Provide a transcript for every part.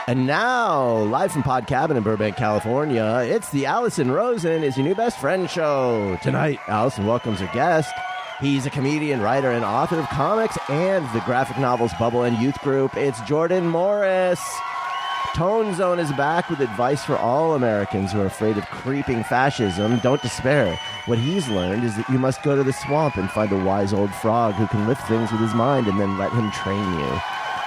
And now, live from Pod Cabin in Burbank, California, it's the Allison Rosen is Your New Best Friend show. Tonight, Allison welcomes her guest. He's a comedian, writer, and author of comics and the graphic novels Bubble and Youth Group. It's Jordan Morris. Tone Zone is back with advice for all Americans who are afraid of creeping fascism. Don't despair. What he's learned is that you must go to the swamp and find a wise old frog who can lift things with his mind and then let him train you.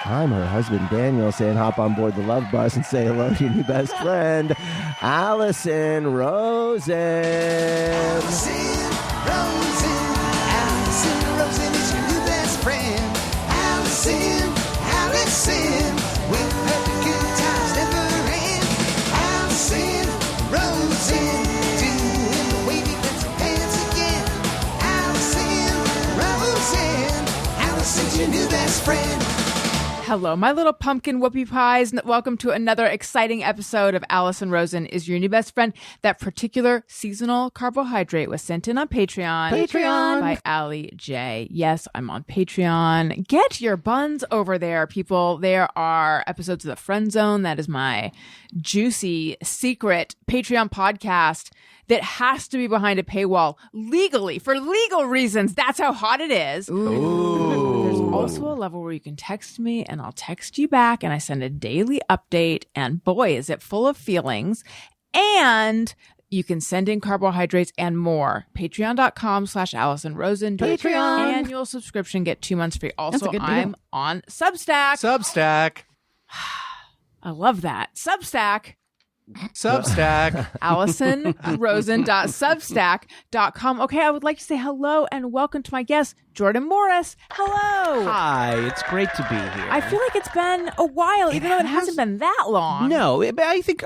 I'm her husband, Daniel, saying hop on board the love bus and say hello to your new best friend, Allison Rosen. Allison Rosen is your new best friend. Allison, with her the good times never end. Allison Rosen, doing the wavy pencil dance again. Allison's your new best friend. Hello, my little pumpkin whoopie pies. Welcome to another exciting episode of Allison Rosen is Your New Best Friend. That particular seasonal carbohydrate was sent in on Patreon by Allie J. Yes, I'm on Patreon. Get your buns over there, people. There are episodes of The Friend Zone. That is my juicy secret Patreon podcast that has to be behind a paywall legally for legal reasons. That's how hot it is. Ooh. There's also a level where you can text me and I'll text you back and I send a daily update, and boy, is it full of feelings. And you can send in carbohydrates and more. Patreon.com/Allison Rosen. Patreon. Annual subscription. Get 2 months free. Also, I'm on Substack. I love that. Substack. AllisonRosen.substack.com. Okay, I would like to say hello and welcome to my guest, Jordan Morris. Hello. Hi, it's great to be here. I feel like it's been a while, even though it hasn't been that long. No, but I think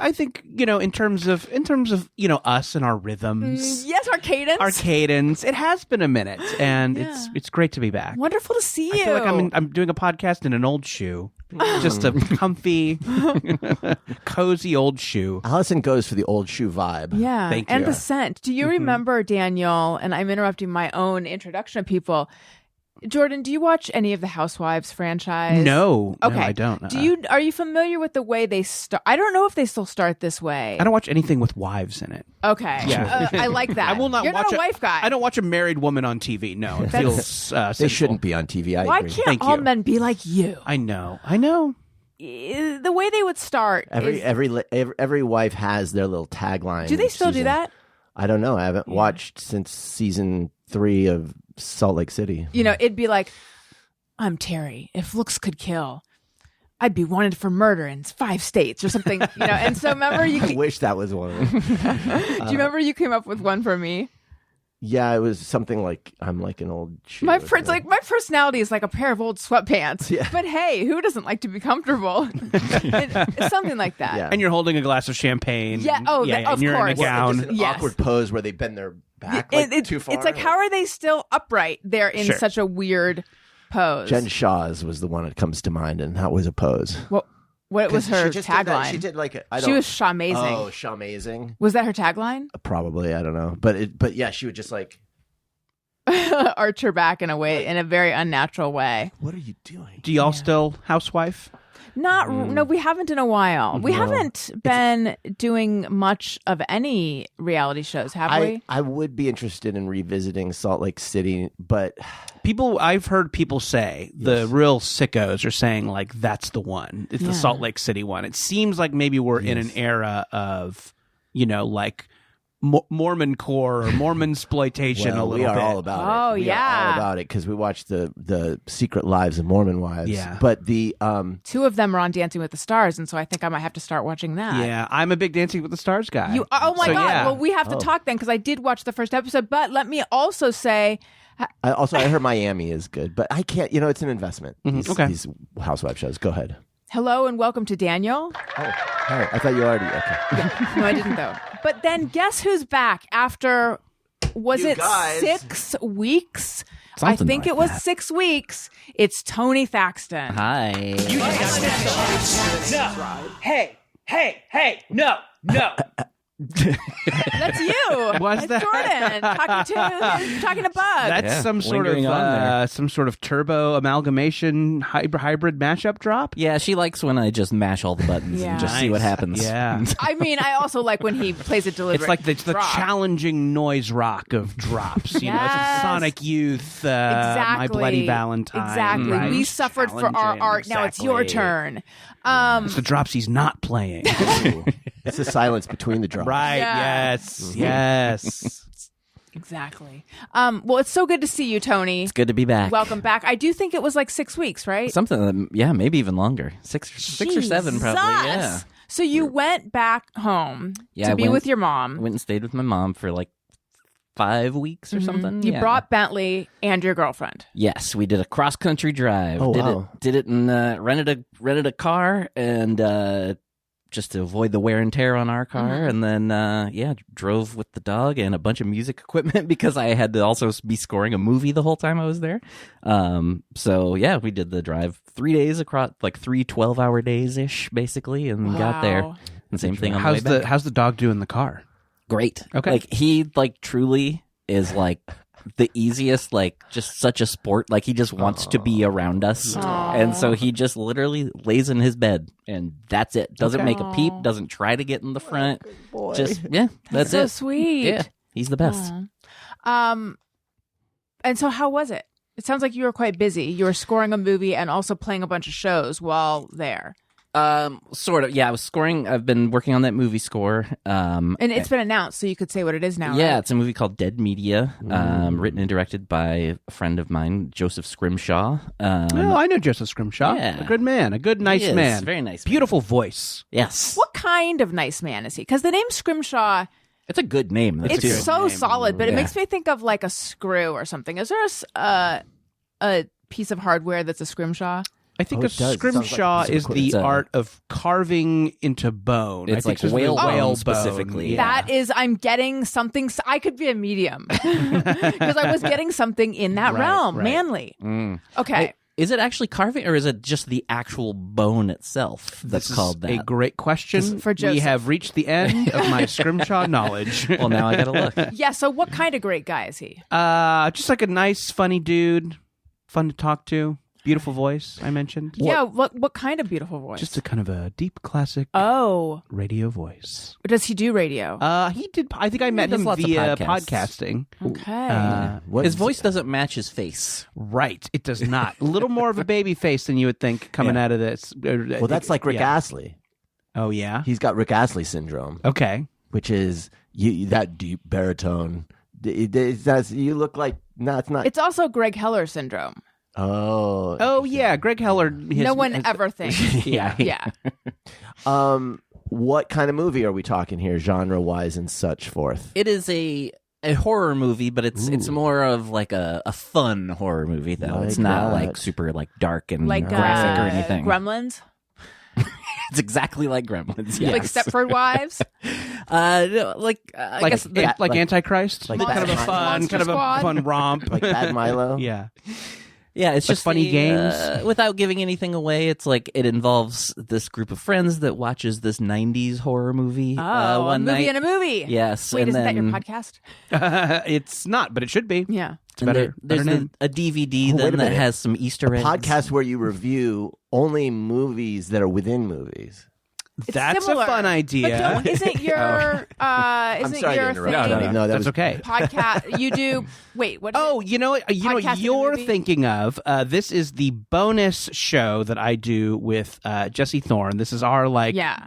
in terms of us and our rhythms. Yes, our cadence. It has been a minute, and it's great to be back. Wonderful to see you. I feel like I'm doing a podcast in an old shoe. Just a comfy, cozy old shoe. Allison goes for the old shoe vibe. Yeah. Thank and you. the scent. Do you remember, Daniel, and I'm interrupting my own introduction of people. Jordan, do you watch any of the Housewives franchise? No, okay. No, I don't. Are you familiar with the way they start? I don't know if they still start this way. I don't watch anything with wives in it. Okay. Yeah. I like that. I will not You're watch not a wife guy. I don't watch a married woman on TV. No, it feels They sinful. shouldn't be on TV. I Why agree. can't Thank all you. men be like you? I know. The way they would start is... Every wife has their little tagline. Do they still do that? I don't know. I haven't watched since season 3 of Salt Lake City. It'd be like, I'm Terry. If looks could kill, I'd be wanted for murder in 5 states or something. And so remember I wish that was one of them. Do you remember you came up with one for me? Yeah, it was something like I'm like an old shoe. My personality is like a pair of old sweatpants. Yeah. But hey, who doesn't like to be comfortable? It's something like that. Yeah. And you're holding a glass of champagne. Yeah. Oh, and of you're course. in a gown. Just an Yes. awkward pose where they bend their back too far. It's like, how are they still upright? They're in Sure. such a weird pose. Jen Shaw's was the one that comes to mind, and that was a pose. What was her She just did that. tagline? She did like She was Shawmazing. Oh, Shawmazing. Was that her tagline? Probably, I don't know, but yeah, she would just like Arch her back in a very unnatural way. What are you doing? Do y'all still housewife? No, we haven't in a while. We haven't been doing much of any reality shows, have we? I would be interested in revisiting Salt Lake City, but I've heard people say, the real sickos are saying like that's the one. It's the Salt Lake City one. It seems like maybe we're in an era of, like Mormon core or Mormon exploitation a little bit. We are all about it. Oh, We yeah. are all about it because we watched the Secret Lives of Mormon Wives. Yeah. But the 2 of them are on Dancing with the Stars, and so I think I might have to start watching that. Yeah, I'm a big Dancing with the Stars guy. Oh my So, God. yeah. Well, we have to talk then because I did watch the first episode. But let me also say, I heard Miami is good, but I can't. It's an investment. Okay. These housewife shows. Go ahead. hello and welcome to Daniel. Oh, hi. I thought you already. Okay. No, I didn't though. But then guess who's back after, was You it guys. 6 weeks? Something I think like it was that. 6 weeks. It's Tony Thaxton. Hi. No. Hey, no. That's you. Was That's that? Jordan talking to Bug. That's Yeah, some sort lingering on there. of some sort of turbo amalgamation hybrid mashup drop. Yeah, she likes when I just mash all the buttons Yeah. and just see what happens. Yeah. I mean, I also like when he plays it deliberate. It's like the drop. challenging noise rock of drops. You know, it's Yes. Sonic Youth, Exactly. My Bloody Valentine. Exactly. right? We suffered for our Challenging, art. Now it's your exactly. turn. It's the drops he's not playing. It's the silence between the drops. Right. Yeah. Yes. Exactly. Well, it's so good to see you, Tony. It's good to be back. Welcome back. I do think it was like 6 weeks, right? Something, yeah, maybe even longer. Six or seven, probably. Yeah. Jesus. So you went back home Yeah, to I be went- with your mom. Went and stayed with my mom for like 5 weeks or something. You Yeah. brought Bentley and your girlfriend. Yes, we did a cross country drive. Oh, did wow. it and rented a car and just to avoid the wear and tear on our car, and then drove with the dog and a bunch of music equipment because I had to also be scoring a movie the whole time I was there. So yeah, we did the drive 3 days across, like 3 12-hour days ish, basically, and got there. Wow. And same thing on the way back. How's the dog doing in the car? Great. Okay. Like he truly is like the easiest, like just such a sport. Like he just wants to be around us. And so he just literally lays in his bed and that's it. Doesn't make a peep, doesn't try to get in the front. Just that's so it. sweet. Yeah. He's the best. And so how was it? It sounds like you were quite busy. You were scoring a movie and also playing a bunch of shows while there. Sort of. Yeah, I was scoring. I've been working on that movie score. And it's been announced, so you could say what it is now. Yeah, right? it's a movie called Dead Media, written and directed by a friend of mine, Joseph Scrimshaw. Oh, I know Joseph Scrimshaw. Yeah. A good man. A good, nice He is. man. Very nice man. Beautiful voice. Yes. What kind of nice man is he? Because the name Scrimshaw, It's a good name. it's too. so solid, but it Yeah. makes me think of like a screw or something. Is there a piece of hardware that's a Scrimshaw? I think Oh, a it does. It sounds like scrimshaw a piece of is the equipment. art of carving into bone. It's I think like whale bone bone specifically. Yeah. That is, I'm getting something. I could be a medium because I was getting something in that Right, realm, right. manly. Okay. Hey, is it actually carving, or is it just the actual bone itself that's This is called that? a great question. For we Joseph. have reached the end of my scrimshaw knowledge. Well, now I gotta look. Yeah. So, what kind of great guy is he? Just like a nice, funny dude, fun to talk to, beautiful voice. I mentioned. Yeah. What kind of beautiful voice? Just a kind of a deep classic oh, radio voice. does he do radio? He did. I think I met does him lots of via podcasts. podcasting. Okay. What His voice doesn't match his face. Right, it does not. A little more of a baby face than you would think coming out of this. Well, that's like Rick Yeah. Astley. Oh yeah. He's got Rick Astley syndrome, Okay. which is that deep baritone. You look like it's not. It's also Greg Heller syndrome. Oh. Oh yeah, Greg Heller. No one ever thinks. Yeah. Yeah. What kind of movie are we talking here, genre wise and such forth? It is a horror movie, but it's more of like a fun horror movie though. Like It's not that. like super like dark and Like graphic or anything. Gremlins, It's exactly like Gremlins. Yes. like Stepford Wives. No, I Like guess like Antichrist. like kind of a Monster fun, kind of a Squad? fun romp. Like Bad Milo? Yeah. yeah, it's like just funny games? without giving anything away. It's like it involves this group of friends that watches this '90s horror movie. Oh, one a movie night. and a movie. Yes, Wait, and isn't then that your podcast? It's not, but it should be. Yeah. It's and better. there's better name. a DVD Oh, wait a then that minute. has some Easter eggs. Podcast where you review only movies that are within movies. It's That's similar. a fun idea. But don't, isn't your I'm isn't sorry to your interrupt. thing Tony. No, that That's was okay. podcast? You do. Wait, what? Is Oh, it? you know what? Podcasting You're movie? thinking of. This is the bonus show that I do with Jesse Thorne. This is our Yeah.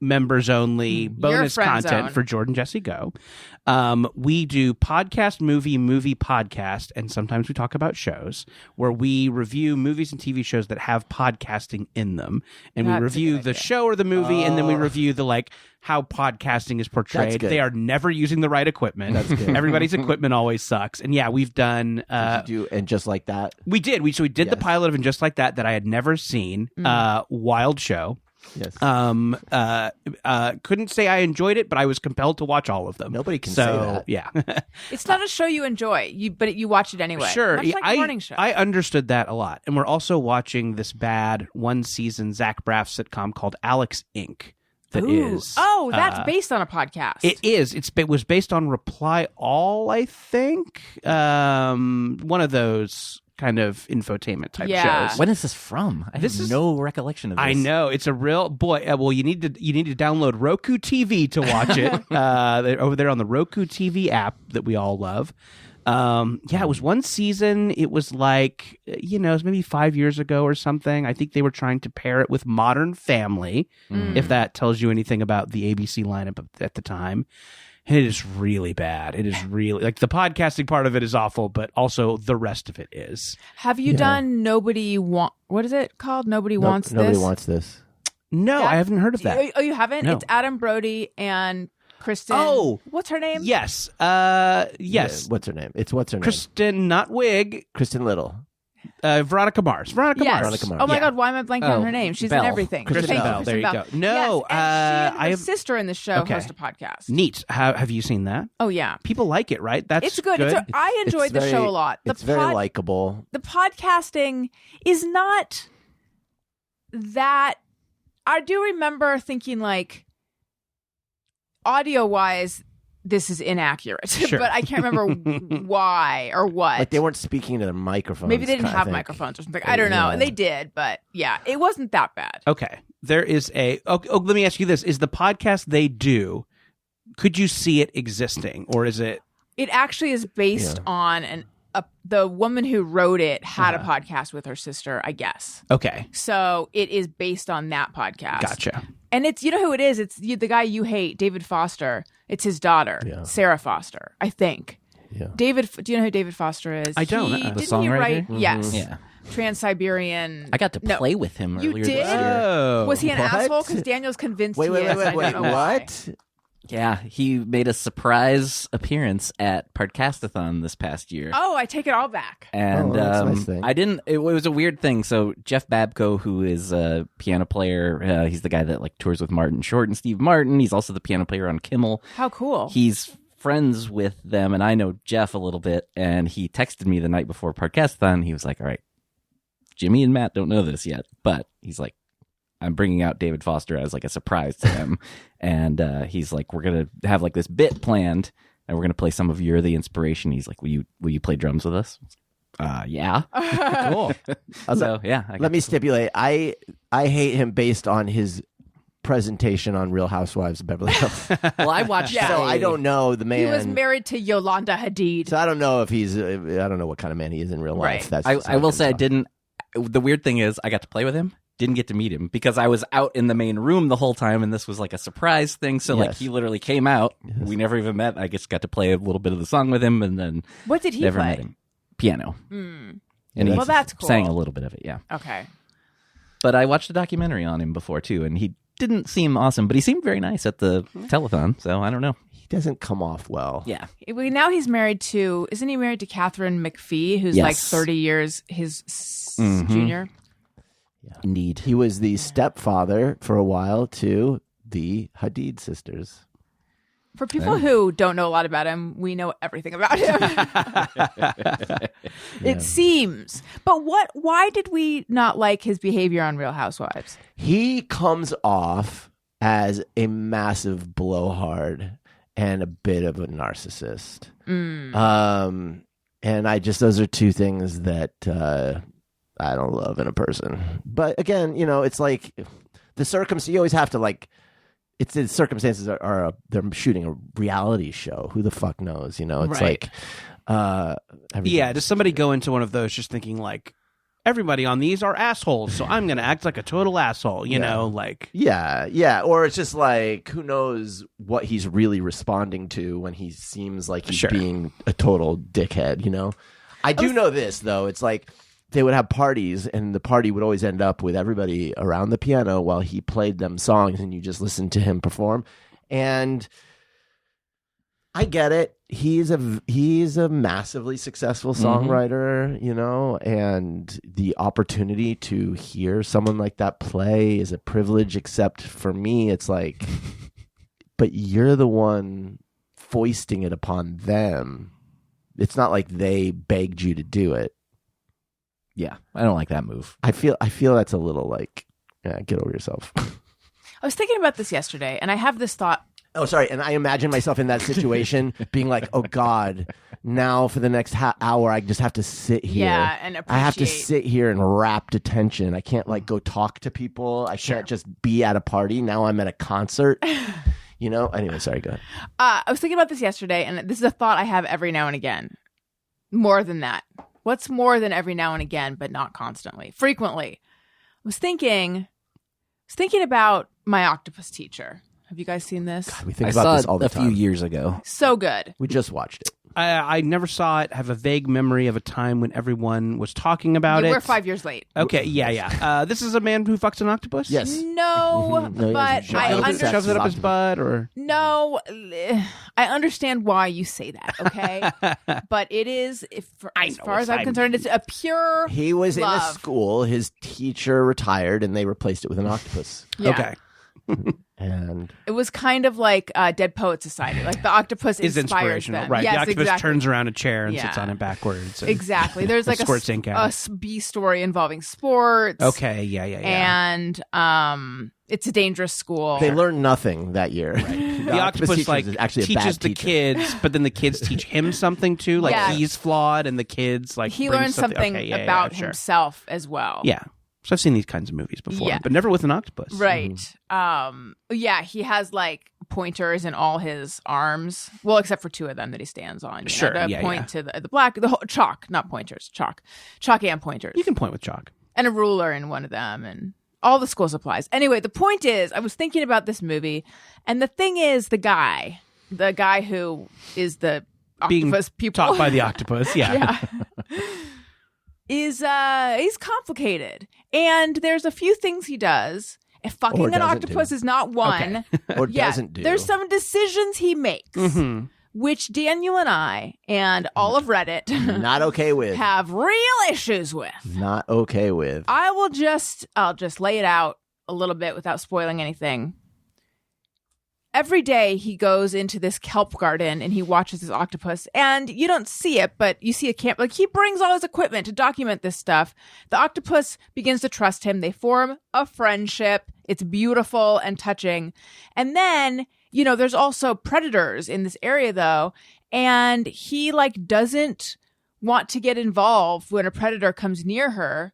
members only bonus friend content zone. for Jordan Jesse Go. We do podcast, movie podcast, and sometimes we talk about shows where we review movies and TV shows that have podcasting in them, and That's we a review good the idea. show or the movie, and then we review the how podcasting is portrayed. good. They are never using the right equipment. That's good. Everybody's equipment always sucks. And yeah, we've done. And just like that. We did. We did the Yes. pilot of And Just Like That I had never seen. Wild show. Yes. Couldn't say I enjoyed it, but I was compelled to watch all of them. Nobody can say that. Yeah. It's not a show you enjoy, but you watch it anyway. Sure. Much like a morning show. I understood that a lot. And we're also watching this bad one season Zach Braff sitcom called Alex Inc. that Ooh. is. Oh, that's based on a podcast. It is. It was based on Reply All, I think. One of those kind of infotainment type Yeah. shows. When is this from? I This have is- no recollection of this. I know it's a real boy. Well, you need to download Roku TV to watch it. They're over there on the Roku TV app that we all love. It was one season. It was like it was maybe 5 years ago or something. I think they were trying to pair it with Modern Family, if that tells you anything about the ABC lineup at the time. And it is really bad. It is really like the podcasting part of it is awful, but also the rest of it is. Have you done what is it called? Nobody Wants Nobody This? wants this. No, I haven't heard of that. Oh, you haven't? No. It's Adam Brody and Kristen. Oh. What's her name? Yes. Yeah, Yes. what's her name? It's what's her name? Kristen, not Wig. Kristen Little. Veronica Mars. Veronica Yes. Mars. Veronica Mars. Oh my Yeah. God, why am I blanking on her name? She's Bell. in everything. Kristen Thank you, Bell. Kristen There you Bell. go. No, yes, and she and I her have- sister in the show Okay. host a podcast. Neat. Have you seen that? Oh yeah, People like it, right? That's it's good. I enjoyed the show a lot. It's very likable. The podcasting is not that. I do remember thinking like, audio wise, this is inaccurate, Sure. but I can't remember why or what. Like they weren't speaking to their microphones. Maybe they didn't kinda have thing. microphones or something. I don't know. Yeah. And they did, but yeah, it wasn't that bad. Okay. There is let me ask you this. Is the podcast they do, could you see it existing? Or is it... It actually is based on the woman who wrote it had a podcast with her sister, I guess. Okay. So it is based on that podcast. Gotcha. And it's, you know who it is? It's the guy you hate, David Foster. It's his daughter, Sarah Foster, I think. Yeah. David, do you know who David Foster is? I don't. He, The didn't he songwriter? write? Mm-hmm. Yes. Yeah. Trans-Siberian. I got to No. play with him You earlier did? this year. Oh. Was he an What? asshole? Because Daniel's convinced Wait, he is. I wait. don't know why. What? Yeah, he made a surprise appearance at Podcastathon this past year. Oh, I take it all back. And that's a nice thing. I didn't. It was a weird thing. So Jeff Babko, who is a piano player, he's the guy that like tours with Martin Short and Steve Martin. He's also the piano player on Kimmel. How cool. He's friends with them, and I know Jeff a little bit. And he texted me the night before Podcastathon. He was like, "All right, Jimmy and Matt don't know this yet, but he's like, I'm bringing out David Foster as like a surprise to them." And he's like, "We're going to have like this bit planned and we're going to play some of You're the Inspiration." He's like, will you play drums with us? Yeah. Cool. So yeah. Let me stipulate. I hate him based on his presentation on Real Housewives of Beverly Hills. Well, I watched So I don't know the man. He was married to Yolanda Hadid. So I don't know if he's. I don't know what kind of man he is in real life. Right. That's just I how will comes say I off. didn't. The weird thing is I got to play with him. Didn't get to meet him because I was out in the main room the whole time, and this was like a surprise thing. So like Yes. he literally came out. We never even met. I just got to play a little bit of the song with him, and then What did he never play? met him. Piano. Mm. And he Well, that's cool. sang a little bit of it, yeah. Okay. But I watched a documentary on him before too, and he didn't seem awesome, but he seemed very nice at the telethon. So I don't know. He doesn't come off well. Yeah. Now he's married to, isn't he married to Catherine McPhee, who's Yes. like 30 years his junior? Indeed. He was the stepfather for a while to the Hadid sisters. For people who don't know a lot about him, we know everything about him. It seems. But why did we not like his behavior on Real Housewives? He comes off as a massive blowhard and a bit of a narcissist. And those are two things that I don't love in a person. But again, it's like you always have to like, it's the circumstances are they're shooting a reality show. Who the fuck knows? It's Right. like, Yeah, does somebody go into one of those just thinking like, everybody on these are assholes, so I'm going to act like a total asshole, you know, like... Yeah. Or it's just like, who knows what he's really responding to when he seems like he's Sure. being a total dickhead, I do know this, though. It's like they would have parties, and the party would always end up with everybody around the piano while he played them songs, and you just listened to him perform. And I get it. He's a massively successful songwriter, and the opportunity to hear someone like that play is a privilege, except for me, it's like, but you're the one foisting it upon them. It's not like they begged you to do it. Yeah. I don't like that move. I feel that's a little like, yeah, get over yourself. I was thinking about this yesterday, and I have this thought. Oh, sorry. And I imagine myself in that situation being like, oh, God, now for the next hour, I just have to sit here. Yeah, and I have to appreciate- sit here in rapt attention. I can't like go talk to people. I can't just be at a party. Now I'm at a concert. You know? Anyway, sorry, go ahead. I was thinking about this yesterday, and this is a thought I have every now and again. More than that. What's more than every now and again, but not constantly? Frequently. I was thinking about My Octopus Teacher. Have you guys seen this? We think I about saw this all it the a time. few years ago. So good. We just watched it. I never saw it. Have a vague memory of a time when everyone was talking about it. We're 5 years late. Okay, yeah. This is a man who fucks an octopus? Yes. No, No, he but doesn't. I Shoves it- understand. Shoves it up his butt, or No, I understand why you say that, okay? But it is, as far as I'm concerned, it's a pure He was in a love. school. His teacher retired, and they replaced it with an octopus. Yeah. okay, And It was kind of like Dead Poet Society. Like the octopus is inspires inspirational, them. right? Yes, the octopus exactly. turns around a chair and sits Yeah. on it backwards. And Exactly. There's like squirts ink out. a B story involving sports. Okay, yeah. And it's a dangerous school. they learned nothing that year. The octopus teacher like is actually a teaches bad the teacher. kids, but then the kids teach him something too. Like Yeah. he's flawed, and the kids like he bring learns something Okay, yeah, about sure. himself as well. Yeah, so I've seen these kinds of movies before, Yeah. but never with an octopus. Right. Yeah, he has like pointers in all his arms. Well, except for two of them that he stands on. You Sure, know, to yeah, point to the black, the whole, chalk, not pointers, chalk and pointers. You can point with chalk. And a ruler in one of them, and all the school supplies. Anyway, the point is, I was thinking about this movie, and the thing is, the guy who is the Being octopus pupil, taught by the octopus. Yeah. is he's complicated, and there's a few things he does. If fucking Or an doesn't octopus do. is not one, Or yeah, doesn't do. there's some decisions he makes, Mm-hmm. which Daniel and I and all of Reddit Not okay with. have real issues with. Not okay with. I'll just lay it out a little bit without spoiling anything. Every day he goes into this kelp garden and he watches his octopus, and you don't see it, but you see a camp. Like, he brings all his equipment to document this stuff. The octopus begins to trust him. They form a friendship. It's beautiful and touching. And then, there's also predators in this area though. And he doesn't want to get involved when a predator comes near her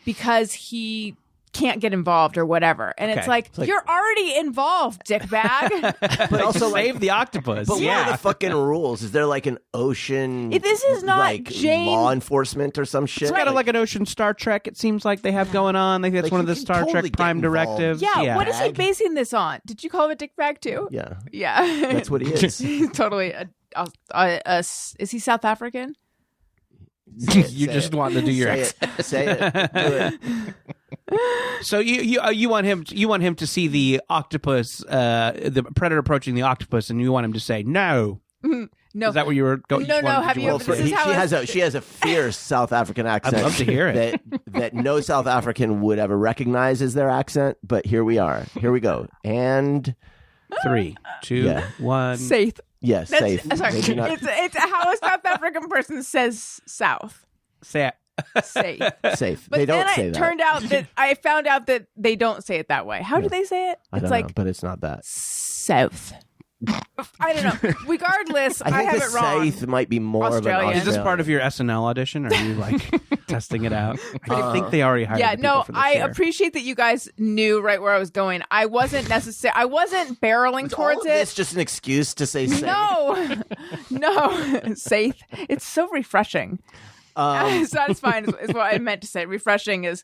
because he can't get involved or whatever. And it's Okay. like, It's like- you're already involved, dickbag. But also, save the octopus. But what are yeah. the fucking rules? Is there like an ocean? This is not Jane- law enforcement or some shit. It's kind of like an ocean Star Trek. It seems like they have going on. I think that's Like, one of you the can Star totally Trek get Prime involved. directives. Yeah, what is he Bag. basing this on? Did you call him a dickbag too? Yeah, Yeah. that's what he is. He's totally is he South African? You just want to do your. Say it. Say it. Do it. So you want him to see the octopus, the predator approaching the octopus, and you want him to say no. No. Is that where you were going? No, have you- Well, this is how she has a fierce South African accent. love to hear it. That no South African would ever recognize as their accent. But here we are. Here we go. And 3, 2, Yeah. 1. Safe. yes, That's, safe. Sorry, Maybe not. it's how a South African person says South. Say it. Safe. Safe. But They don't then say it that. turned out that I found out that they don't say it that way. How do they say it? I It's don't like know, but it's not that. South. I don't know. Regardless, I, I think have the it wrong. safe might be more Australian. of an Is this part of your SNL audition? Or are you testing it out? I think they already hired. Yeah, the people no, for the I chair. appreciate that you guys knew right where I was going. I wasn't barreling Is towards all of it. this just an excuse to say safe? No, safe. It's so refreshing. Satisfying is what I meant to say. Refreshing is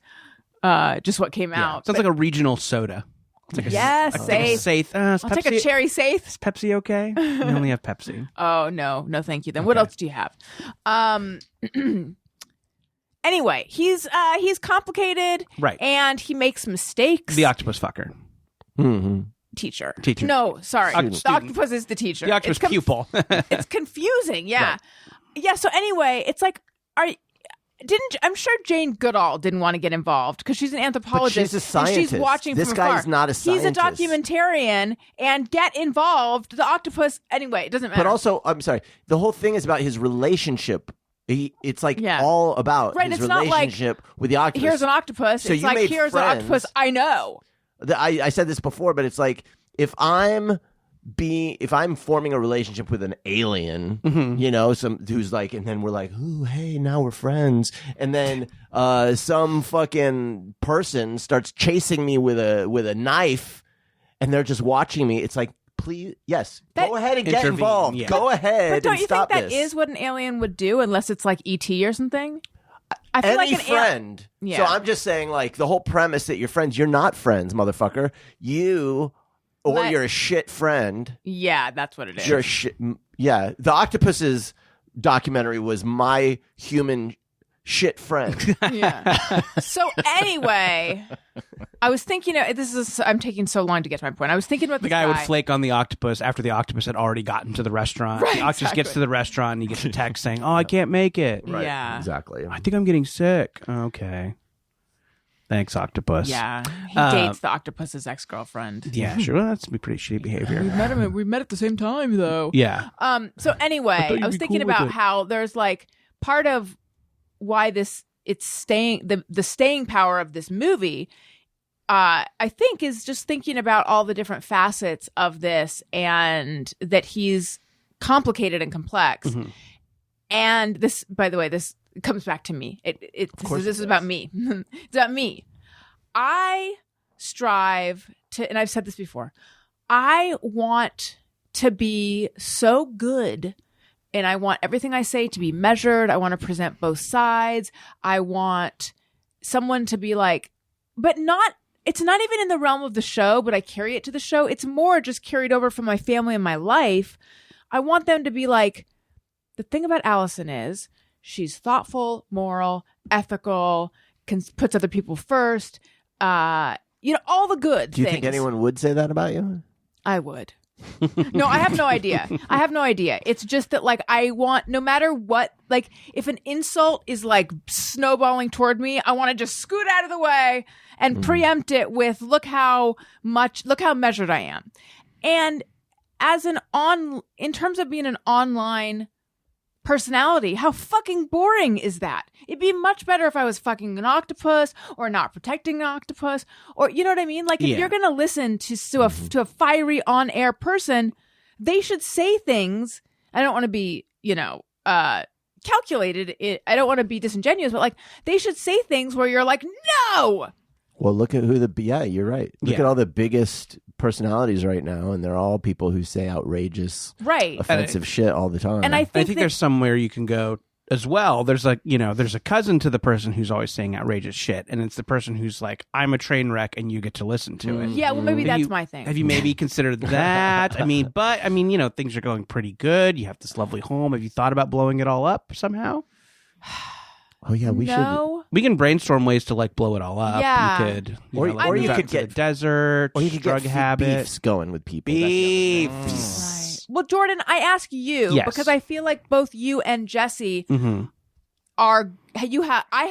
just what came out. Sounds like a regional soda. It's like Yes, a safe. Is I'll take a cherry safe. Is Pepsi okay? We only have Pepsi. Oh no, thank you. Then what else do you have? Anyway, he's complicated, Right. And he makes mistakes. The octopus fucker. Mm-hmm. Teacher. Teacher. No, sorry. Student. The octopus is the teacher. The octopus It's pupil. It's confusing. Yeah. Right. Yeah. So anyway, it's like, I'm sure Jane Goodall didn't want to get involved because she's an anthropologist. she's a and scientist. she's watching This from guy afar. is not a He's a scientist. documentarian and get involved. The octopus. Anyway, it doesn't matter. But also, I'm sorry. The whole thing is about his relationship. It's like Yeah. all about Right, his it's not like, relationship with the octopus. here's an octopus. So it's you like, made here's friends. an octopus I know. I said this before, but it's like if I'm forming a relationship with an alien, you know, who's like, and then we're like, ooh, hey, now we're friends, and then some fucking person starts chasing me with a knife, and they're just watching me. It's like, please, yes, go ahead and get Intervene, involved. yeah. Go ahead But don't and you stop think that this. is what an alien would do, unless it's like E.T. or something? I feel Any like an friend. Yeah. So I'm just saying, like, the whole premise that you're friends, you're not friends, motherfucker. You're a shit friend. Yeah, that's what it is. You're a shit. Yeah, the Octopus's documentary was My Human Shit Friend. Yeah. So anyway, I was thinking. I'm taking so long to get to my point. I was thinking about The this guy would flake on the octopus after the octopus had already gotten to the restaurant. Right, the octopus gets exactly. to the restaurant and he gets a text saying, "Oh, I can't make it. Yeah. Exactly. I think I'm getting sick." Okay. Thanks, octopus. Yeah. He dates the octopus's ex-girlfriend. Yeah, sure. Well, that's be pretty shitty behavior. We met at the same time though. Yeah. So anyway, you'd I was be thinking cool with about it. how there's like part of why it's staying the staying power of this movie. I think is just thinking about all the different facets of this, and that he's complicated and complex. Mm-hmm. And this, by the way, this comes back to me. This is about me. It's about me. I strive to, and I've said this before, I want to be so good, and I want everything I say to be measured. I want to present both sides. I want someone to be like, but not, it's not even in the realm of the show, but I carry it to the show. It's more just carried over from my family and my life. I want them to be like, the thing about Allison is she's thoughtful, moral, ethical, puts other people first. All the good Do you things. think anyone would say that about you? I would. No, I have no idea. I have no idea. It's just that, like, I want, no matter what, like, if an insult is like snowballing toward me, I want to just scoot out of the way and preempt it with, look how measured I am. And in terms of being an online personality, how fucking boring is that? It'd be much better if I was fucking an octopus or not protecting an octopus, or you know what I mean? Like, if you're gonna listen to a fiery on-air person, they should say things. I don't want to be, calculated. I don't want to be disingenuous, but like, they should say things where you're like, no. Well, look at you're right. Look at all the biggest personalities right now, and they're all people who say outrageous, Right. offensive shit all the time. And I think there's somewhere you can go as well. There's there's a cousin to the person who's always saying outrageous shit, and it's the person who's like, I'm a train wreck, and you get to listen to it. yeah, well, maybe that's my thing. Have you maybe considered that? Things are going pretty good. You have this lovely home. Have you thought about blowing it all up somehow? Oh yeah, we should. No. We can brainstorm ways to like blow it all up. Yeah. You could, Or you move could out to get- the desert, Or you could drug get habit, beefs going with people. That's the other thing. beefs. Right. Well, Jordan, I ask you Yes. because I feel like both you and Jesse Mhm. I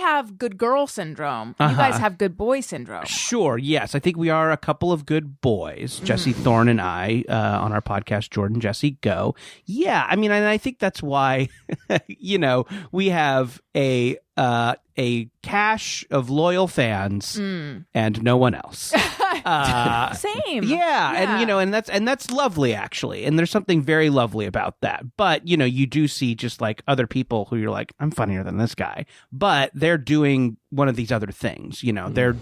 have good girl syndrome. You guys have good boy syndrome. Sure. Yes, I think we are a couple of good boys. Jesse Thorne and I on our podcast, Jordan Jesse Go. Yeah, I mean, and I think that's why we have a cache of loyal fans and no one else. Same. Yeah, and that's lovely actually, and there's something very lovely about that. But you do see just like other people who you're like, I'm funnier than this guy, but they're doing one of these other things. They're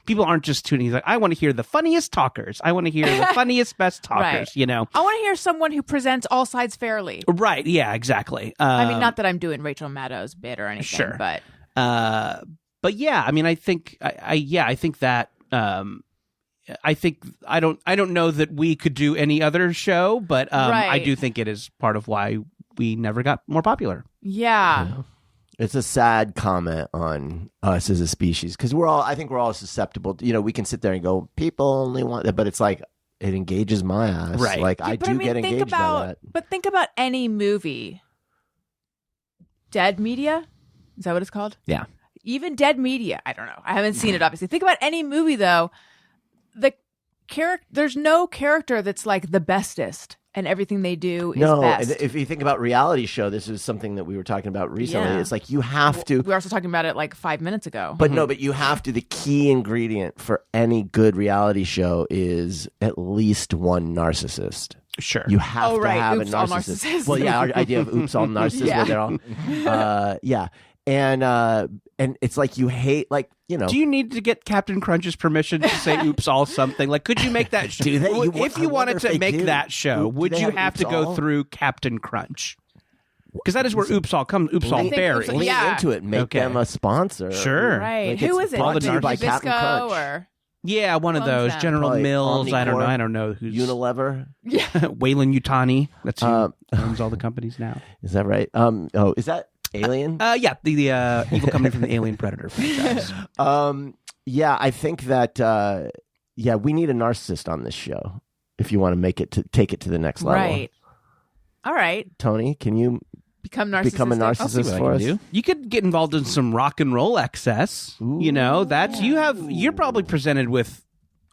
people aren't just tuning. He's like, I want to hear the funniest talkers. I want to hear the funniest, best talkers. Right. I want to hear someone who presents all sides fairly. Right? Yeah, exactly. I mean, not that I'm doing Rachel Maddow's bit or anything, Sure. but yeah, I mean, I think that. I think I don't know that we could do any other show, but Right. I do think it is part of why we never got more popular. yeah. It's a sad comment on us as a species because I think we're all susceptible. We can sit there and go, people only want that, but it's like it engages my ass. Right. Like Yeah, I but do mean, get think engaged by that. But think about any movie. Dead media? Is that what it's called? Yeah. Even dead media. I don't know. I haven't seen it, obviously. Think about any movie, though. There's no character that's like the bestest and everything they do is No, best. and if you think about reality show, this is something that we were talking about recently. Yeah. It's like you have to, We were also talking about it like 5 minutes ago. but no, but you have to. The key ingredient for any good reality show is at least one narcissist. Sure. You have Oh, to right. have Oops, a all narcissist. narcissists. Well, yeah, our idea of oops, all narcissists, Yeah. where they're all, yeah, and it's like you hate, like, you know. Do you need to get Captain Crunch's permission to say "oops all" something? Like, could you make that show? Do they? If you I wanted wonder if to they make do. that show, Do would they you have have to Oops go All? through Captain Crunch? Because that is where "oops all" comes. "Oops I all" think berry. Oops- Lean yeah. into it, make Okay. them a sponsor. Sure. Right. Like, Who it's is it? brought to you by Nabisco Captain Crunch. or Yeah, one of Owns those. them. General Probably Mills. I don't know. Omnicorp. I don't know who's Unilever, Wayland Yutani. That's who Um, owns all the companies now. is that right? Is that Alien? Yeah, the evil company from the Alien Predator franchise. Yeah, I think that yeah, we need a narcissist on this show if you want to make it to take it to the next level. right? All right. Tony, can you Become narcissistic. become a I'll see narcissist what I for can us? do. You could get involved in some rock and roll excess. You know, that's you're probably presented with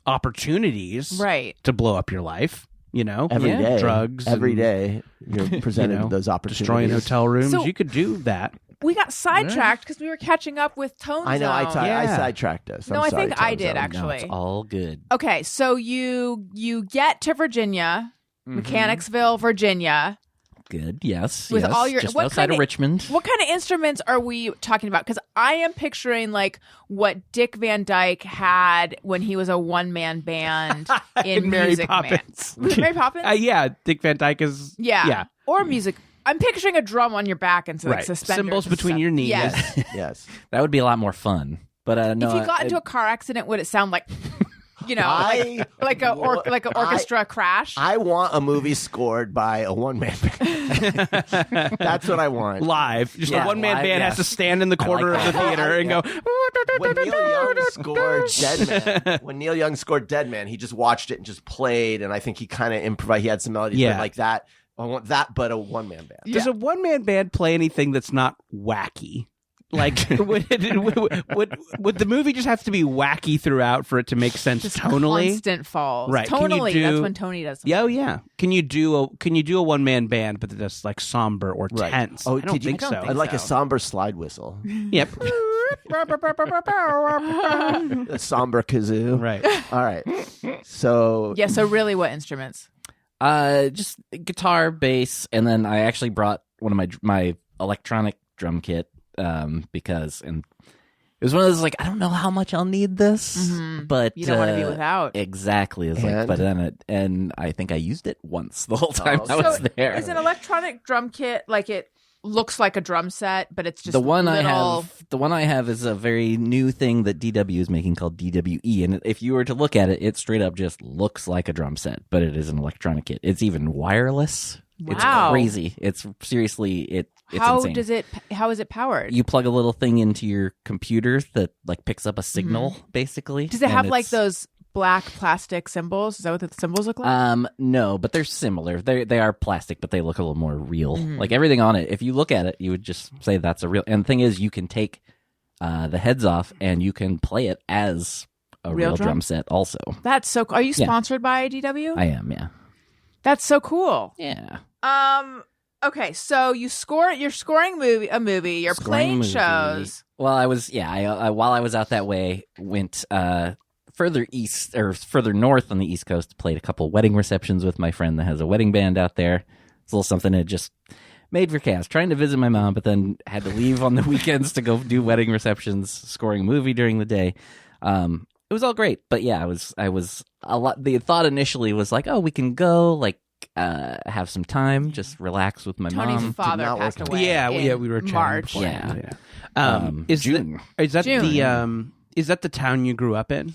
opportunities Right. to blow up your life. You know, Every day, drugs, every and, day, you're presented you know, with those opportunities. destroying hotel rooms. So- You could do that. We got sidetracked because we were catching up with Tone I know. I Zone. Yeah. sidetracked us. No, I'm I sorry, think I Tone did, Zone. actually. No, it's all good. Okay, so you get to Virginia, Mm-hmm. Mechanicsville, Virginia. Good. Yes. With yes. all your- just what outside kind of of- Richmond. What kind of instruments are we talking about? Because I am picturing like what Dick Van Dyke had when he was a one-man band in Mary Music Poppins. Man. Was it Mary Poppins? Yeah, Dick Van Dyke is. Yeah. Or music. I'm picturing a drum on your back and some Right. suspenders. Cymbals and between stuff. your knees. Yes. Yes. That would be a lot more fun. But no, If you got into a car accident, would it sound like, you know, I- like an orchestra crash? I want a movie scored by a one-man band. That's what I want. Live. Just Yeah, a one-man live, band yeah. has to stand in the corner of the theater and go. When Neil Young scored Dead Man, he just watched it and just played, and I think he kind of improvised. He had some melodies, Yeah. but like that. I want that, but a one-man band. Does a one-man band play anything that's not wacky? Like, would the movie just have to be wacky throughout for it to make sense Just tonally? constant falls. Right. Can you Tonally, do- that's when Tony does. Yeah, oh yeah. Can you do a one-man band, but that's like somber or Right. tense? Oh, I don't did you- think I don't so. think I'd like a so. somber slide whistle, Yep. a somber kazoo. Right. All right. So Yeah. So really, what instruments? just guitar, bass, and then I actually brought one of my electronic drum kit because it was one of those like I don't know how much I'll need this, but You don't want to be without. Exactly. It's like, And? but then and I think I used it once the whole time I was So there. is an electronic drum kit like it looks like a drum set, but it's just the one little... the one I have is a very new thing that DW is making called DWE, and if you were to look at it, it straight up just looks like a drum set, but it is an electronic kit. It's even wireless. Wow. It's crazy. It's seriously it's How insane. How is it powered? You plug a little thing into your computer that like picks up a signal, basically. Does it and have like it's- those black plastic symbols? Is that what the symbols look like? No, but they're similar. They are plastic, but they look a little more real. Mm-hmm. Like everything on it, if you look at it, you would just say that's a real. And the thing is, you can take the heads off and you can play it as a Real real drum? drum set. Also, That's so. Are you Yeah. sponsored by DW? I am. Yeah. That's so cool. Yeah. Okay, so you're scoring a movie. You're Scoring playing movie. shows. Well, I was. Yeah. I while I was out that way, went further east or further north on the East Coast. Played a couple wedding receptions with my friend that has a wedding band out there. It's a little something that just made for chaos. Trying to visit my mom, but then had to leave on the weekends to go do wedding receptions, scoring a movie during the day. It was all great, but yeah, I was a lot. The thought initially was like, oh, we can go, like, have some time, just relax with my Tony's mom. father not passed work away. Yeah, in we were chatting March. before. Yeah. Is June. that June. the is that the town you grew up in?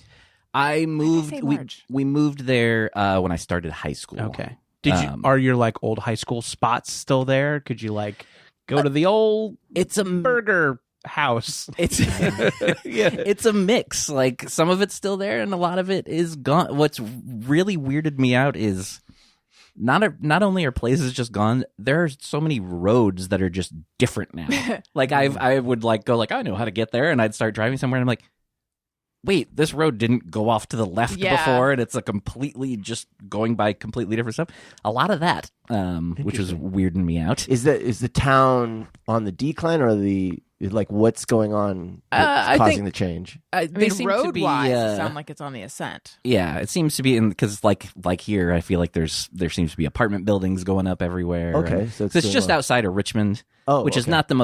I moved. say We March? moved there when I started high school. Okay. Did you Um, are your like old high school spots still there? Could you like go to the old It's a burger house? It's Yeah. it's a mix. Like some of it's still there, and a lot of it is gone. What's really weirded me out is not only are places just gone, there are so many roads that are just different now. Like I would like go like I know how to get there, and I'd start driving somewhere, and I'm like, wait, this road didn't go off to the left Yeah. before, and it's a completely just going by completely different stuff. A lot of that, which was weirding me out. Is the town on the decline or what's going on that's I causing think- the change? I They mean, seem to road be, wise, it sounds like it's on the ascent. yeah, it seems to be because like here, I feel like there seems to be apartment buildings going up everywhere. Okay, and- so it's it's doing just well. outside of Richmond, which is okay. not the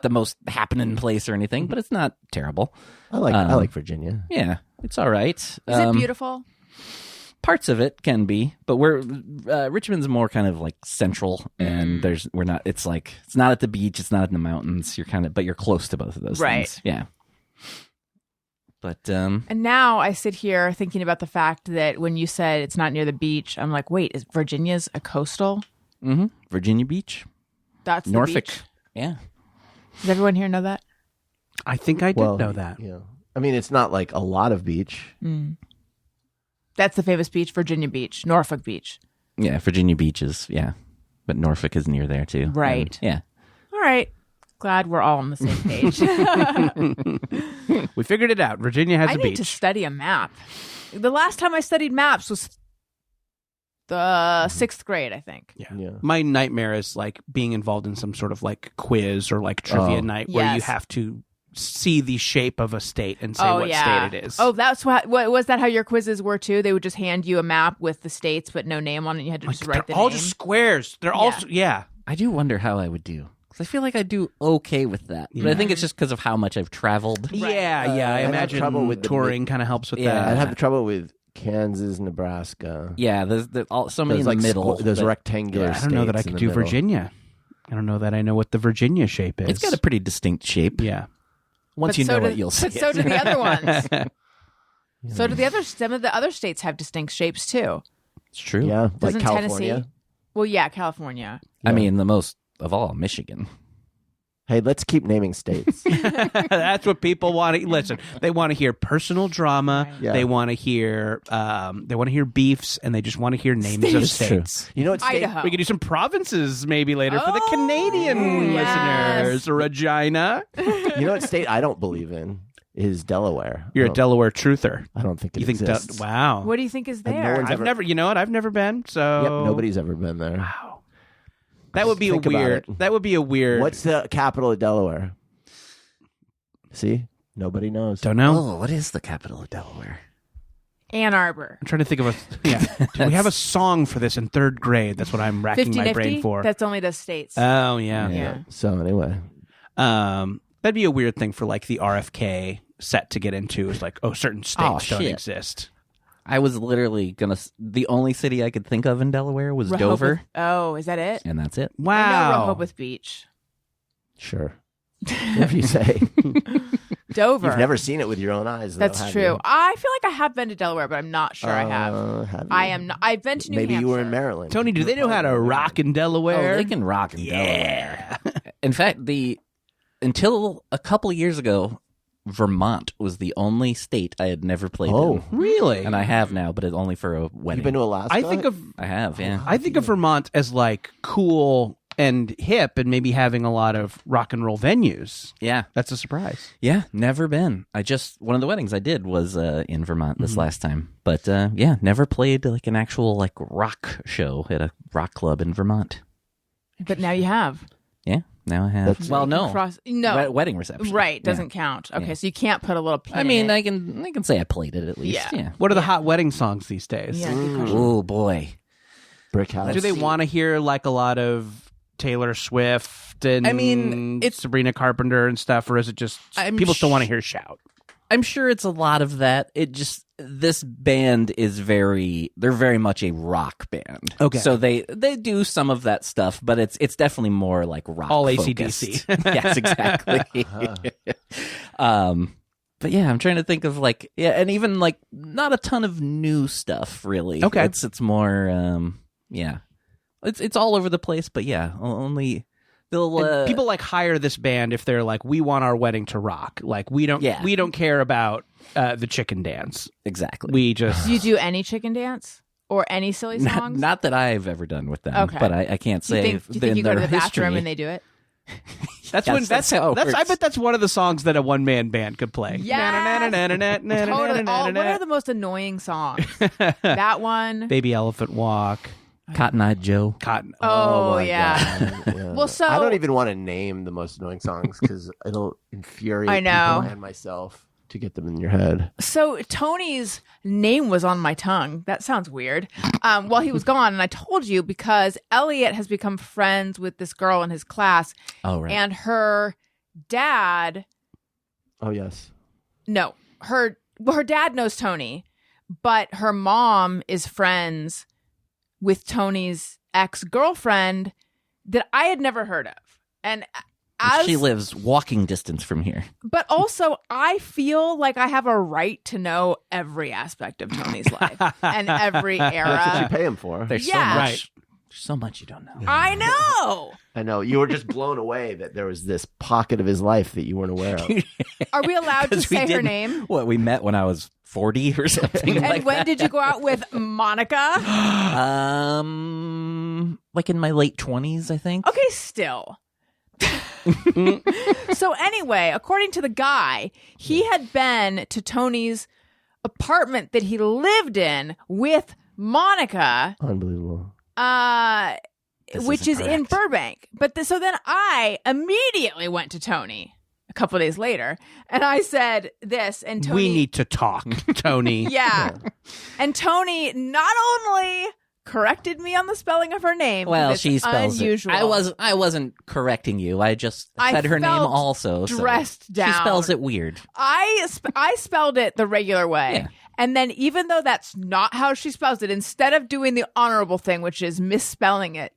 most happening place or anything, but it's not terrible. I like Virginia. Yeah, it's all right. Is it beautiful? Parts of it can be, but Richmond's more kind of like central, and it's not at the beach, it's not in the mountains. But you're close to both of those Right. things. Yeah. But And now I sit here thinking about the fact that when you said it's not near the beach, I'm like, wait, is Virginia's a coastal? Virginia Beach, That's the Norfolk. beach? Yeah. Does everyone here know that? I think I did know that. Yeah. I mean, it's not like a lot of beach. That's the famous beach, Virginia Beach, Norfolk Beach. Yeah, Virginia Beach is, but Norfolk is near there too. Right. And, yeah. All right. Glad we're all on the same page. We figured it out. Virginia has I a need beach. to study a map. The last time I studied maps was the 6th grade, I think. Yeah. My nightmare is like being involved in some sort of like quiz or like trivia night where you Yes. have to see the shape of a state and say what state it is. Oh, that's what was that how your quizzes were too? They would just hand you a map with the states but no name on it. And you had to just write the they're all name. just squares. They're all I do wonder how I would do. Because I feel like I do okay with that. But I think it's just because of how much I've traveled. Yeah, I I'd have imagine trouble with the touring kind of helps with Yeah. that. I'd have trouble with Kansas, Nebraska. Yeah, there's so many Those in the middle. those but rectangular. I don't know that I states in could the do middle. Virginia. I don't know that I know what the Virginia shape is. It's got a pretty distinct shape. yeah. Once But you so know do- it, you'll see But so do the other ones. Yeah. So do some of the other states have distinct shapes too. It's true. Yeah, like Doesn't California. Tennessee? Well, yeah, California. I mean, the most of all, Michigan. Hey, let's keep naming states. That's what people want to listen. They want to hear personal drama. Right. Yeah. They want to hear beefs, and they just want to hear names of It's true. states. You know what state? Idaho. We could do some provinces maybe later for the Oh, Canadian yes. listeners. Regina, You know what state I don't believe in is Delaware. you're I a don't- Delaware truther. I don't think it You think exists. wow? What do you think is And no there? one's I've ever- never. You know what? I've never been. So Yep, nobody's ever been there. Wow. That would be Think a about weird. it. That would be a weird. What's the capital of Delaware? See, nobody knows. Don't know. Oh, what is the capital of Delaware? Ann Arbor. I'm trying to think of a. Yeah, Did we have a song for this in 3rd grade. That's what I'm racking 50 my nifty? brain for. That's only the states. Oh yeah. Yeah. So anyway, That'd be a weird thing for like the RFK set to get into. Is like, oh, certain states don't shit. exist. I was literally the only city I could think of in Delaware was Rehoboth- Dover, Oh, is that it? and that's it. I know Wow. Rehoboth Beach. sure. Whatever you say. Dover. You've never seen it with your own eyes. Though, That's have true. you? I feel like I have been to Delaware, but I'm not sure I have. Have I you? am not. I've been to New Maybe Hampshire. you were in Maryland. Tony, do they know how to rock in Oh, Delaware? they can rock in Delaware. In fact, until a couple years ago, Vermont was the only state I had never played Oh. in. Really? And I have now, but it's only for a wedding. You've been to Alaska? I think of I have, yeah. Vermont as like cool and hip, and maybe having a lot of rock and roll venues. Yeah. That's a surprise. Yeah, never been. One of the weddings I did was in Vermont this last time. But yeah, never played like an actual like rock show at a rock club in Vermont. But now you have. Yeah, now I have. That's- Well, no. No. Wedding reception. Right. Yeah. Doesn't count. Okay. Yeah. So you can't put a little pin I mean, in it. I can say I played it at least. Yeah. Yeah. What are the hot wedding songs these days? Yeah, good question. Oh boy. Brick House. Do they want to hear like a lot of Taylor Swift and I mean, it's- Sabrina Carpenter and stuff, or is it just people still want to hear shout? I'm sure it's a lot of that. This band is they're very much a rock band. Okay. So they do some of that stuff, but it's definitely more like rock. All focused. AC/DC. Yes, exactly. But yeah, I'm trying to think of like, yeah, and even like not a ton of new stuff really. Okay. It's more, yeah, it's all over the place, but yeah, only they'll, And people like hire this band if they're like, we want our wedding to rock. Like we don't care about the chicken dance. exactly. We just Do you do any chicken dance or any silly songs? Not that I've ever done with them, Okay. but I can't do you say think you go to the their history. bathroom and they do it? That's Yes, when that's how it I works. bet that's one of the songs that a one man band could play. Yes. Totally. Oh, what are the most annoying songs? That one. Baby Elephant Walk, Cotton Eye Joe. Cotton. Oh, my yeah. God. Yeah. Well, so- I don't even want to name the most annoying songs because it'll infuriate I know. people and myself to get them in your head. So Tony's name was on my tongue. That sounds weird. While he was gone, and I told you because Elliot has become friends with this girl in his class, Oh, right. and her dad. Oh yes. No, her dad knows Tony, but her mom is friends with Tony's ex-girlfriend that I had never heard of, and She lives walking distance from here. But also, I feel like I have a right to know every aspect of Tony's life and every That's what era. you pay him for. There's Yeah. so much. Right. There's so much you don't know. I know. I know. You were just blown away that there was this pocket of his life that you weren't aware of. Are we allowed to 'Cause we say her didn't- name? What, we met when I was 40 or something And like when that? did you go out with Monica? Like in my late 20s, I think. Okay, still. So anyway, according to the guy, he had been to Tony's apartment that he lived in with Monica, Unbelievable. This which is isn't in correct. Burbank. But so then I immediately went to Tony a couple of days later, and I said this, and Tony, We need to talk, Tony. yeah, and Tony not only corrected me on the spelling of her name. Well, it's she spells unusual. it. I wasn't correcting you. I just I said her name felt also. so dressed She down. spells it weird. I spelled it the regular way. Yeah. And then even though that's not how she spells it, instead of doing the honorable thing, which is misspelling it,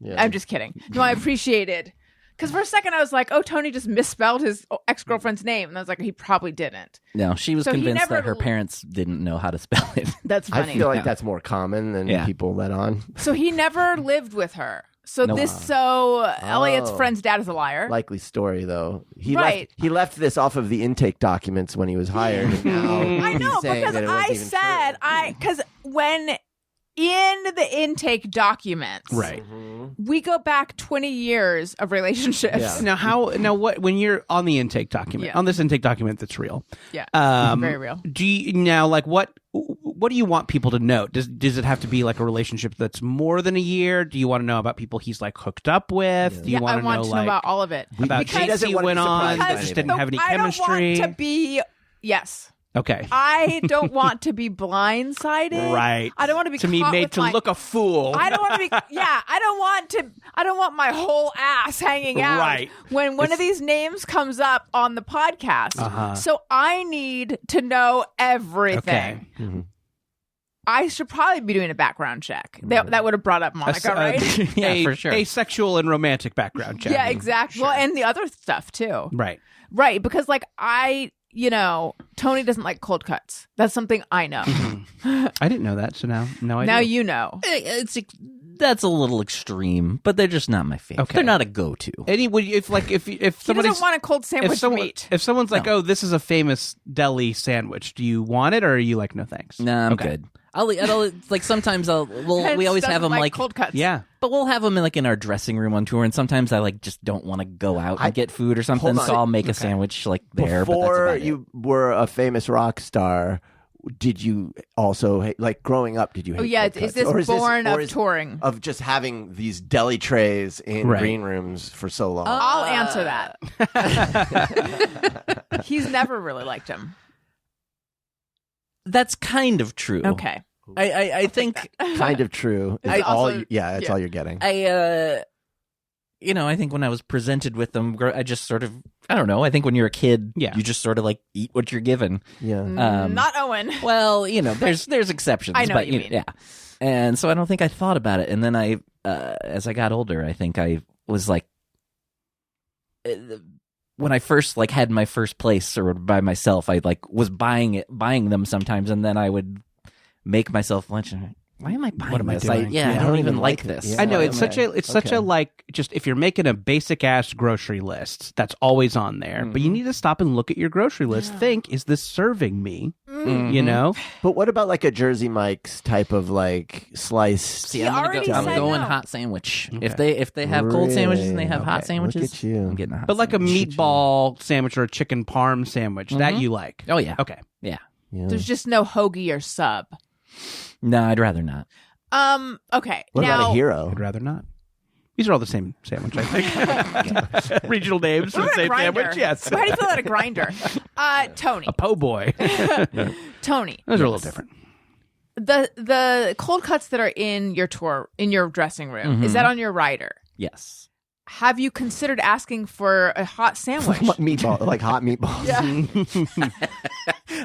Yeah. I'm just kidding. No, I appreciated. Because for a second I was like, oh, Tony just misspelled his ex-girlfriend's name. And I was like, he probably didn't. No, she was So he convinced never- that her parents didn't know how to spell it. That's I funny. feel like Yeah. that's more common than Yeah. people let on. So he never lived with her. So No. Elliot's Oh. friend's dad is a liar. Likely story though. He Right. left this off of the intake documents when he was hired. And now I know, he's saying because that it I wasn't even said, true. because when in the intake documents, Right. we go back 20 years of relationships. Yeah. Now what when you're on the intake document, Yeah. on this intake document that's real. Yeah. Very real. Do you now like what do you want people to know? Does it have to be like a relationship that's more than a year? Do you want to know about people he's like hooked up with? Do you I want want to to know know like about all of it. about Because- dates he want to went be on surprised by that just anything. didn't have any I chemistry? don't want to be, yes. Okay. I don't want to be blindsided. Right. I don't want to be to be caught made with to my- look a fool. I don't want to be. Yeah, I don't want my whole ass hanging out Right. when one of these names comes up on the podcast. Uh-huh. So I need to know everything. Okay. I should probably be doing a background check. That would have brought up Monica, right? Yeah, for sure. A sexual and romantic background check. Yeah, exactly. Well, and the other stuff too. Right. Right, because like Tony doesn't like cold cuts. That's something I know. I didn't know that, so now I Now do. you know. That's a little extreme, but they're just not my favorite. Okay. They're not a go-to. If He somebody doesn't want a cold sandwich meat. if someone's like, No. oh, this is a famous deli sandwich, do you want it or are you like, no thanks? Nah, I'm Okay. good. I'll like sometimes we always have Doesn't them like cold cuts. Yeah. but we'll have them in our dressing room on tour, and sometimes I like just don't want to go out and get food or something, Hold on. so I'll make a sandwich like there. but that's Before about it. you were a famous rock star, did you also like growing up? Did you? Hate Oh yeah, cold is cuts? this Or born or of touring? of just having these deli trays in Right. green rooms for so long? I'll answer that. He's never really liked him. That's kind of true. Okay. I think Kind of true. Is I all also- you, yeah, that's yeah. all you're getting. I think when I was presented with them, I just sort of I don't know. I think when you're a kid, Yeah. you just sort of like eat what you're given. yeah. Not Owen. Well, there's exceptions. I know but, what you mean. Yeah. And so I don't think I thought about it. And then as I got older, I think I was like, when I first like had my first place or by myself, I like was buying them sometimes, and then I would make myself lunch. And why am I buying What am I this? doing? I don't even like this. Yeah. I know Why it's am such a like just if you're making a basic ass grocery list, that's always on there. But you need to stop and look at your grocery list. Think, is this serving me? You know? But what about like a Jersey Mike's type of like sliced? See, I'm already I'm said going no. hot sandwich. If they have cold sandwiches and they have hot Okay, sandwiches, look at you. I'm getting a hot But like a sandwich. meatball sandwich or a chicken parm sandwich, that you like. Oh yeah. Okay. Yeah. Yeah. There's just no hoagie or sub. No, I'd rather not. Okay. What now, about a hero? I'd rather not. These are all the same sandwich, I think. Regional names for What the about a same grinder? sandwich, yes. How do you feel about a grinder? Tony. A po' boy. Tony. Those are a little different. The cold cuts that are in your dressing room, is that on your rider? Yes. Have you considered asking for a hot sandwich? Meatball, like hot meatballs.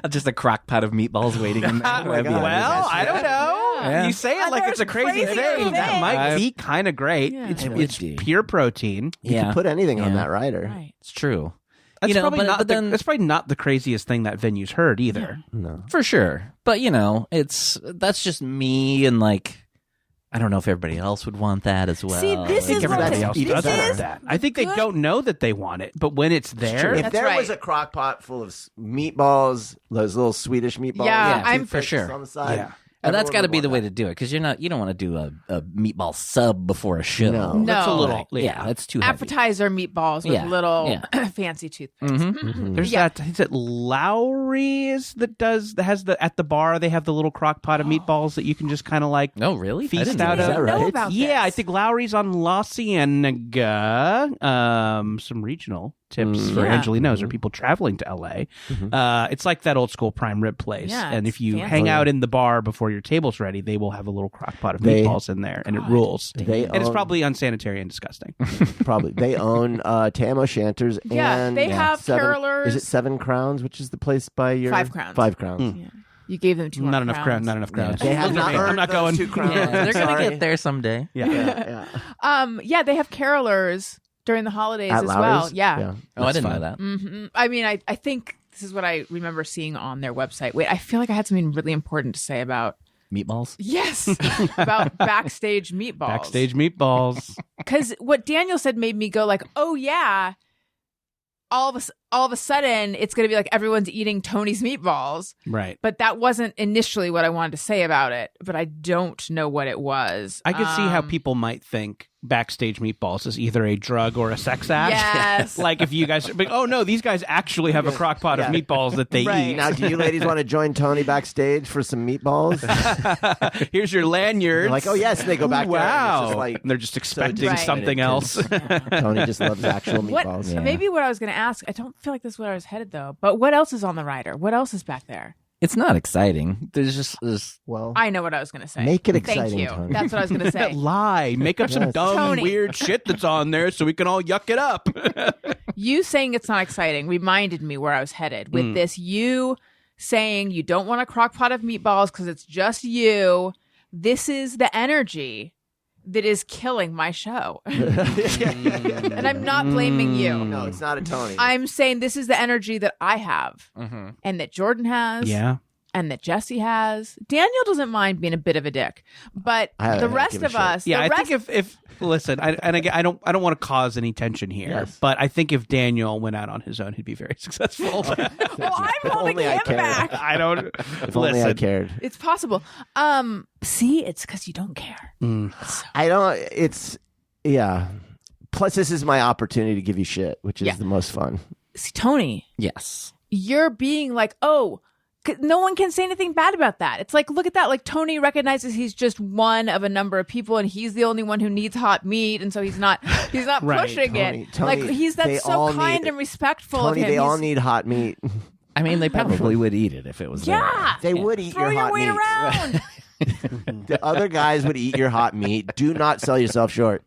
Just a crock pot of meatballs waiting in there. That'd be Well, I don't know. Yeah. You say it like it's a crazy Crazier thing. things. That might be kind of great. Yeah. It's, It would it's be. pure protein. You can put anything on that rider. Right. It's true. That's probably but, not but then that's probably not the craziest thing that venue's heard either. No. for sure. But that's just me, and like I don't know if everybody else would want that as well. See, this I think is everybody what else this does is want that. I think they good- don't know that they want it, but when it's there, If That's there right. was a crock pot full of meatballs, those little Swedish meatballs, Yeah, two I'm for fishes sure. on the side. Yeah. and that's everyone got to would be the want way that. to do it because you don't want to do a meatball sub before a show. No. that's a No. little. Yeah, that's too heavy. Appetizer meatballs with Yeah. little fancy toothpicks. There's Yeah. that. Is it Lowry's that has the at the bar? They have the little crock pot of meatballs that you can just kind of like Oh, really? I feast didn't know out Is of. that right? Know about Yeah, I this. think Lowry's on La Cienega. Some regional tips for Yeah. Angelinos or people traveling to LA. It's like that old school prime rib place. Yeah, and it's if you fancy. hang out in the bar before your table's ready, they will have a little crock pot of They- meatballs in there, and it rules. They And it's own- probably unsanitary and disgusting. Probably. They own Tam O'Shanter's Yeah, and they have carolers. Is it Seven Crowns, which is the place by your 5 Crowns. 5 Crowns. Yeah. You gave them 200 Not enough crowd. Not enough crowds. They have Look not at me. earned I'm not those going. 2 crowns. Yeah, they're Sorry. gonna get there someday. Yeah. Yeah, they have carolers during the holidays At as Lowry's? well. Yeah. Oh, I didn't know that. I mean, I think this is what I remember seeing on their website. Wait, I feel like I had something really important to say about Meatballs. yes, about backstage meatballs. Backstage meatballs. Because what Daniel said made me go like, oh yeah. All of a sudden, it's going to be like everyone's eating Tony's meatballs. Right. But that wasn't initially what I wanted to say about it. But I don't know what it was. I could see how people might think backstage meatballs is either a drug or a sex act. Yes. Like if you guys, but, oh no, these guys actually have a crock pot of meatballs that they Right. eat. Now, do you ladies want to join Tony backstage for some meatballs? Here's your lanyards. You're like, oh yes, and they go back there. And Wow. it's just like, and they're just expecting Right. something else. Tony just loves actual What? meatballs. Yeah. Maybe what I was going to ask. I don't feel like this is where I was headed though. But what else is on the rider? What else is back there? It's not exciting. There's Well, I know what I was going to say. Make it Thank exciting, you. Tony. That's what I was going to say. Lie. Make up some Yes. dumb, Tony. weird shit that's on there so we can all yuck it up. You saying it's not exciting reminded me where I was headed with this. You saying you don't want a crock pot of meatballs because it's just you. This is the energy that is killing my show. And I'm not blaming you. no, it's not a Tony. I'm saying this is the energy that I have and that Jordan has. Yeah. And that Jesse has. Daniel doesn't mind being a bit of a dick, but I the don't rest give a of shit. us, Yeah, the I rest, think if listen, and again, I don't want to cause any tension here, Yes. but I think if Daniel went out on his own, he'd be very successful. well, I'm holding only I him cared. back. I don't. If only I cared. It's possible. See, it's because you don't care. I don't. It's yeah. Plus, this is my opportunity to give you shit, which is Yeah. the most fun. See, Tony, yes. you're being like, oh, no one can say anything bad about that. It's like, look at that. Like Tony recognizes he's just one of a number of people, and he's the only one who needs hot meat, and so he's not Right. pushing Tony, it. Like he's they that's so all kind need- and respectful Tony, of him. they all He's- need hot meat. I mean, they probably would eat it if it was yeah. They would eat Throw your your hot weight meat. around. The other guys would eat your hot meat. Do not sell yourself short.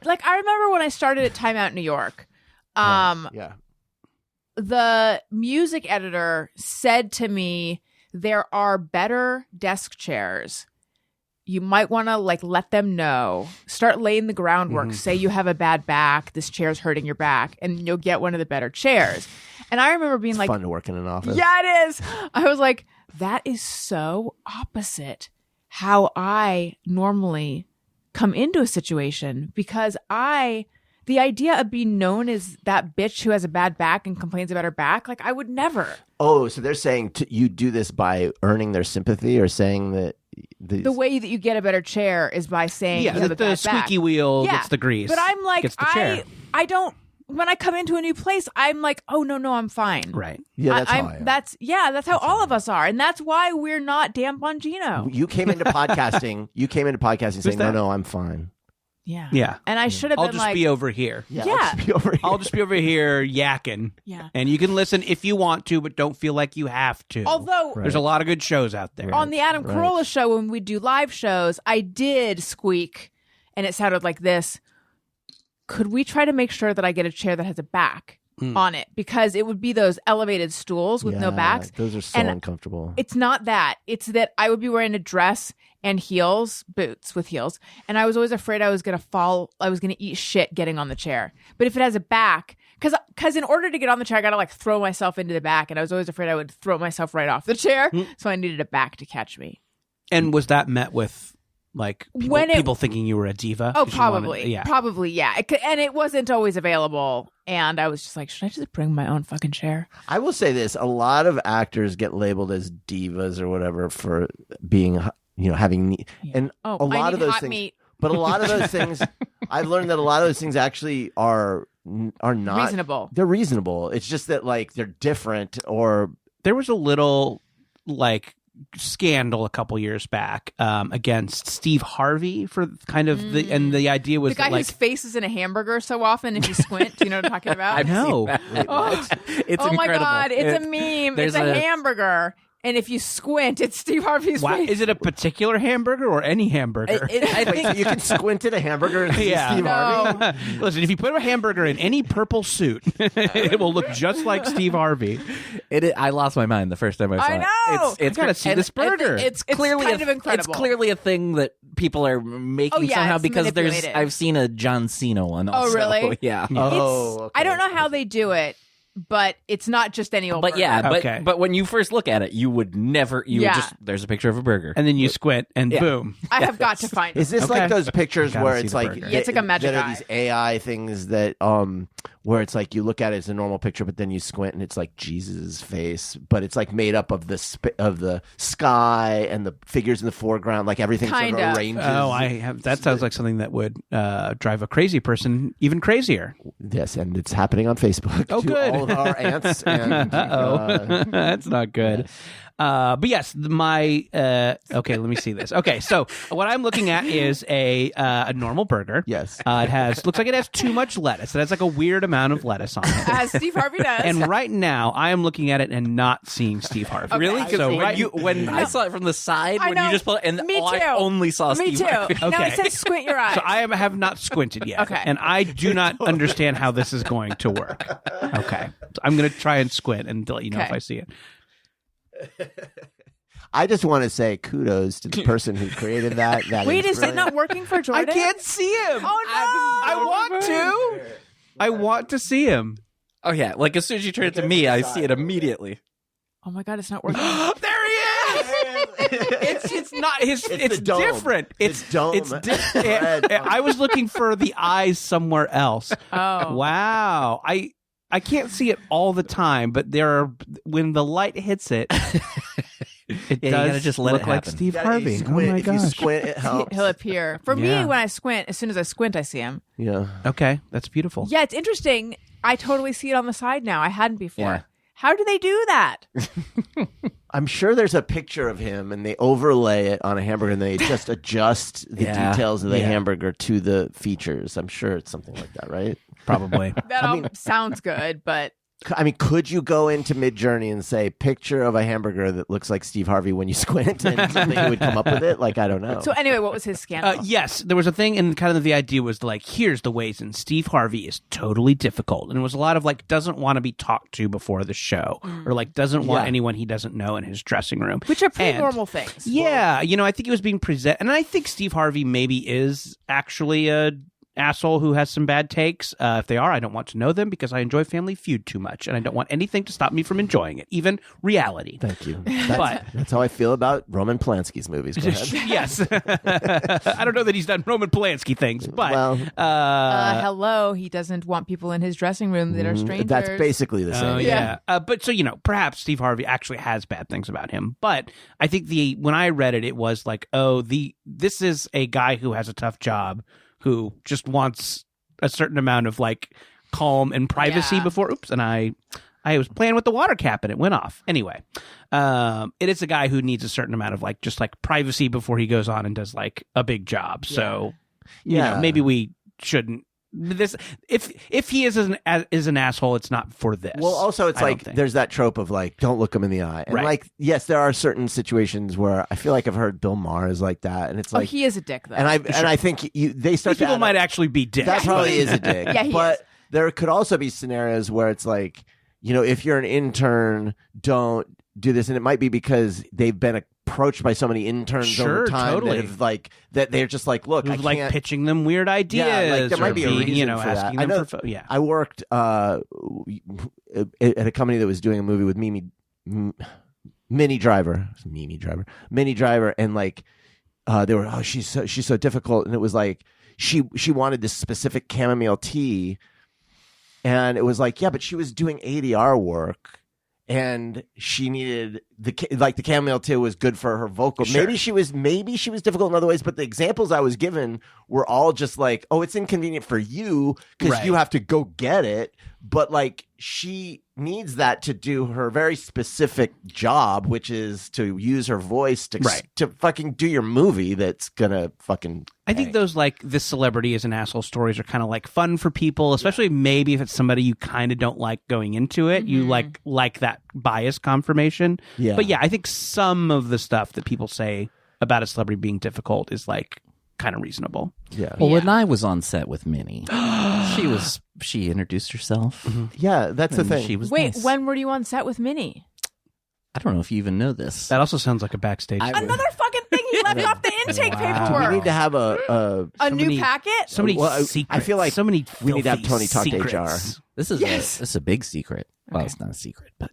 Like I remember when I started at Time Out New York. Yeah. The music editor said to me, there are better desk chairs. You might want to like let them know. Start laying the groundwork. Say you have a bad back. This chair's hurting your back, and you'll get one of the better chairs. And I remember being like, Fun to work in an office. yeah, it is. I was like, that is so opposite how I normally come into a situation, because the idea of being known as that bitch who has a bad back and complains about her back, like, I would never. Oh, so they're saying you do this by earning their sympathy, or saying that The way that you get a better chair is by saying, Yeah, you have a the bad squeaky back. wheel Yeah, gets the grease. But I'm like, gets the chair. I don't. When I come into a new place, I'm like, oh no, I'm fine. Right. Yeah, that's how I am. That's how all of us are, and that's why we're not Dan Bongino. You came into podcasting. Saying, that? no, I'm fine. Yeah, Yeah. And I should have I'll been just like, be over here. Yeah. I'll just be over here. I'll just be over here yakking. Yeah. And you can listen if you want to, but don't feel like you have to. although There's a lot of good shows out there. on the Adam Carolla show, when we do live shows, I did squeak, and it sounded like this. Could we try to make sure that I get a chair that has a back on it? Because it would be those elevated stools with no backs. Those are so And uncomfortable. It's not that. It's that I would be wearing a dress and heels, boots with heels, and I was always afraid I was going to fall. I was going to eat shit getting on the chair. But if it has a back, because in order to get on the chair, I got to like throw myself into the back, and I was always afraid I would throw myself right off the chair. So I needed a back to catch me. And was that met with like people thinking you were a diva? Oh, 'Cause you probably. wanted- Probably, yeah. And it wasn't always available. And I was just like, should I just bring my own fucking chair? I will say this: a lot of actors get labeled as divas or whatever for being, having, and Oh, a lot I of need those hot things. meat. But a lot of those things, I've learned that a lot of those things actually are not Reasonable. They're reasonable. It's just that like they're different, or There was a little like scandal a couple years back against Steve Harvey for kind of the idea was The guy that, like, whose face is in a hamburger so often if you squint. Do you know what I'm talking about? I've No. seen that. Oh, It's oh my incredible. God. It's a meme. there's It's a hamburger. And if you squint, it's Steve Harvey's Wow, face. is it a particular hamburger or any hamburger? I Wait, so think you can squint at a hamburger and see Yeah. Steve Harvey. No. Listen, if you put a hamburger in any purple suit, it will look just like Steve Harvey. I lost my mind the first time I saw I it. know! It's I gotta see and this burger. It's It's clearly kind of incredible. It's clearly a thing that people are making Oh, yeah, somehow it's because manipulated. I've seen a John Cena one. Also. really? Yeah. Oh, I don't know how they do it, but it's not just any old But burger. yeah, Okay. but when you first look at it, you would never. You Yeah. would just there's a picture of a burger. And then you squint, and boom. I have got to find Is it. this Okay. like those pictures Gotta where see it's the like burger. Yeah, it's like a magic that are eye. these AI things that where it's like you look at it as a normal picture, but then you squint and it's like Jesus' face, but it's like made up of the sky and the figures in the foreground, like everything sort Kind of of. arranges. Oh, I have. That sounds like something that would drive a crazy person even crazier. Yes, and it's happening on Facebook. Oh, to good. all of our aunts and That's not good. But yes, my okay. Let me see this. Okay, so what I'm looking at is a normal burger. Yes. It looks like it has too much lettuce. It has like a weird amount of lettuce on it. As Steve Harvey does. And right now, I am looking at it and not seeing Steve Harvey. Really? Because So when I saw it from the side, I when know. you just pull it, and Me I too. only saw Me Steve too. Harvey. Now Okay. it says squint your eyes. So I have not squinted yet. Okay. And I do not understand how this is going to work. Okay. So I'm going to try and squint and let you know if Okay. I see it. I just want to say kudos to the person who created that. Wait, is it brilliant. not working for Jordan? I can't see him. Oh, no. I want to. I want to see him. Oh yeah, like as soon as you turn it to me, I see it immediately. Oh my God, it's not working. There he is. It's not his. It's the dome. different. It's dome. Red. I was looking for the eyes somewhere else. Oh. Wow. I can't see it all the time, but when the light hits it, it you does gotta just let look it like happen. Steve Yeah, Harvey. you Oh squint. my If you gosh. squint, it helps. He'll appear. For Yeah. me, when I squint, as soon as I squint, I see him. Yeah. Okay, that's beautiful. Yeah, it's interesting. I totally see it on the side now. I hadn't before. Yeah. How do they do that? I'm sure there's a picture of him and they overlay it on a hamburger and they just adjust the Yeah. details of the Yeah. hamburger to the features. I'm sure it's something like that, right? Probably. That all sounds good, but I mean, could you go into Midjourney and say picture of a hamburger that looks like Steve Harvey when you squint and something he would come up with it? Like, I don't know. so anyway, what was his scandal? Yes, there was a thing, and kind of the idea was like, here's the ways, and Steve Harvey is totally difficult, and it was a lot of like doesn't want to be talked to before the show, or like doesn't want Yeah. anyone he doesn't know in his dressing room, Which are pretty And- normal things. Yeah, I think it was being presented, and I think Steve Harvey maybe is actually a asshole who has some bad takes. If they are, I don't want to know them because I enjoy Family Feud too much, and I don't want anything to stop me from enjoying it, even reality. Thank you. But That's how I feel about Roman Polanski's movies. Go ahead. yes, I don't know that he's done Roman Polanski things, but Well, hello, he doesn't want people in his dressing room that are strangers. that's basically the same. Oh yeah, but so perhaps Steve Harvey actually has bad things about him. But I think when I read it, it was like, this is a guy who has a tough job, who just wants a certain amount of like calm and privacy before. Oops, and I was playing with the water cap and it went off. Anyway, it is a guy who needs a certain amount of like just like privacy before he goes on and does like a big job. So you know, maybe we shouldn't. This if he is an asshole, it's not for this. Well, also it's like there's that trope of like don't look him in the eye, and like yes, there are certain situations where I feel like I've heard Bill Maher is like that, and it's like he is a dick though, and I think they start. These people might actually be dicks. That probably is a dick. Yeah, but there could also be scenarios where it's like, you know, if you're an intern, don't do this, and it might be because they've been approached by so many interns over time that have like that they're just like, look, I like can't, pitching them weird ideas. Yeah, like there might be a reason for asking that. them I worked at a company that was doing a movie with Mini Driver, and like they were, she's so difficult, and it was like she wanted this specific chamomile tea, and it was like, yeah, but she was doing ADR work. And she needed the chamomile tea was good for her vocal. Sure. Maybe she was difficult in other ways, but the examples I was given were all just like, oh, it's inconvenient for you because you have to go get it. But like she needs that to do her very specific job, which is to use her voice to fucking do your movie. That's gonna fucking. I think those like this celebrity is an asshole stories are kind of like fun for people, especially maybe if it's somebody you kind of don't like going into it. You like that bias confirmation. Yeah. But yeah, I think some of the stuff that people say about a celebrity being difficult is like kind of reasonable. Yeah. Well, when I was on set with Minnie, she introduced herself. Mm-hmm. Yeah, that's the thing. She was Wait, nice. when were you on set with Minnie? I don't know if you even know this. That also sounds like a backstage. Another fucking thing he left off the intake paperwork. Do we need to have a new packet? So many secrets. I feel like so many we need to have Tony filthy talk to secrets. HR. This is a big secret. Well, Okay. it's not a secret, but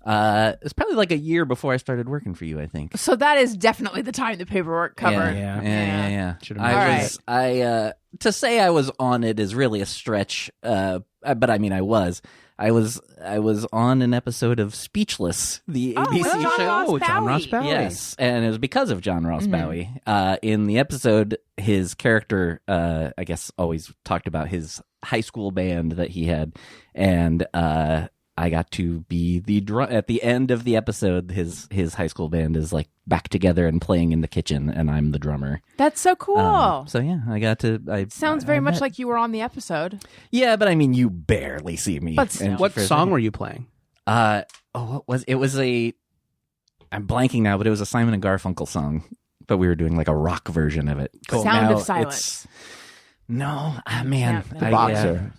it's probably like a year before I started working for you, I think. So that is definitely the time the paperwork covered. Yeah. Should have To say I was on it is really a stretch, but I mean I was on an episode of Speechless, the ABC show. John Ross Bowie. Yes, and it was because of John Ross Bowie. In the episode, his character, I guess, always talked about his high school band that he had, and I got to be the at the end of the episode. His high school band is like back together and playing in the kitchen, and I'm the drummer. That's so cool. So yeah, I got to. Sounds very much like you were on the episode. Yeah, but I mean, you barely see me. But still. What song were you playing? What was it? Was I'm blanking now, but it was a Simon and Garfunkel song. But we were doing like a rock version of it. Cool. Sound of Silence. No, man, The boxer.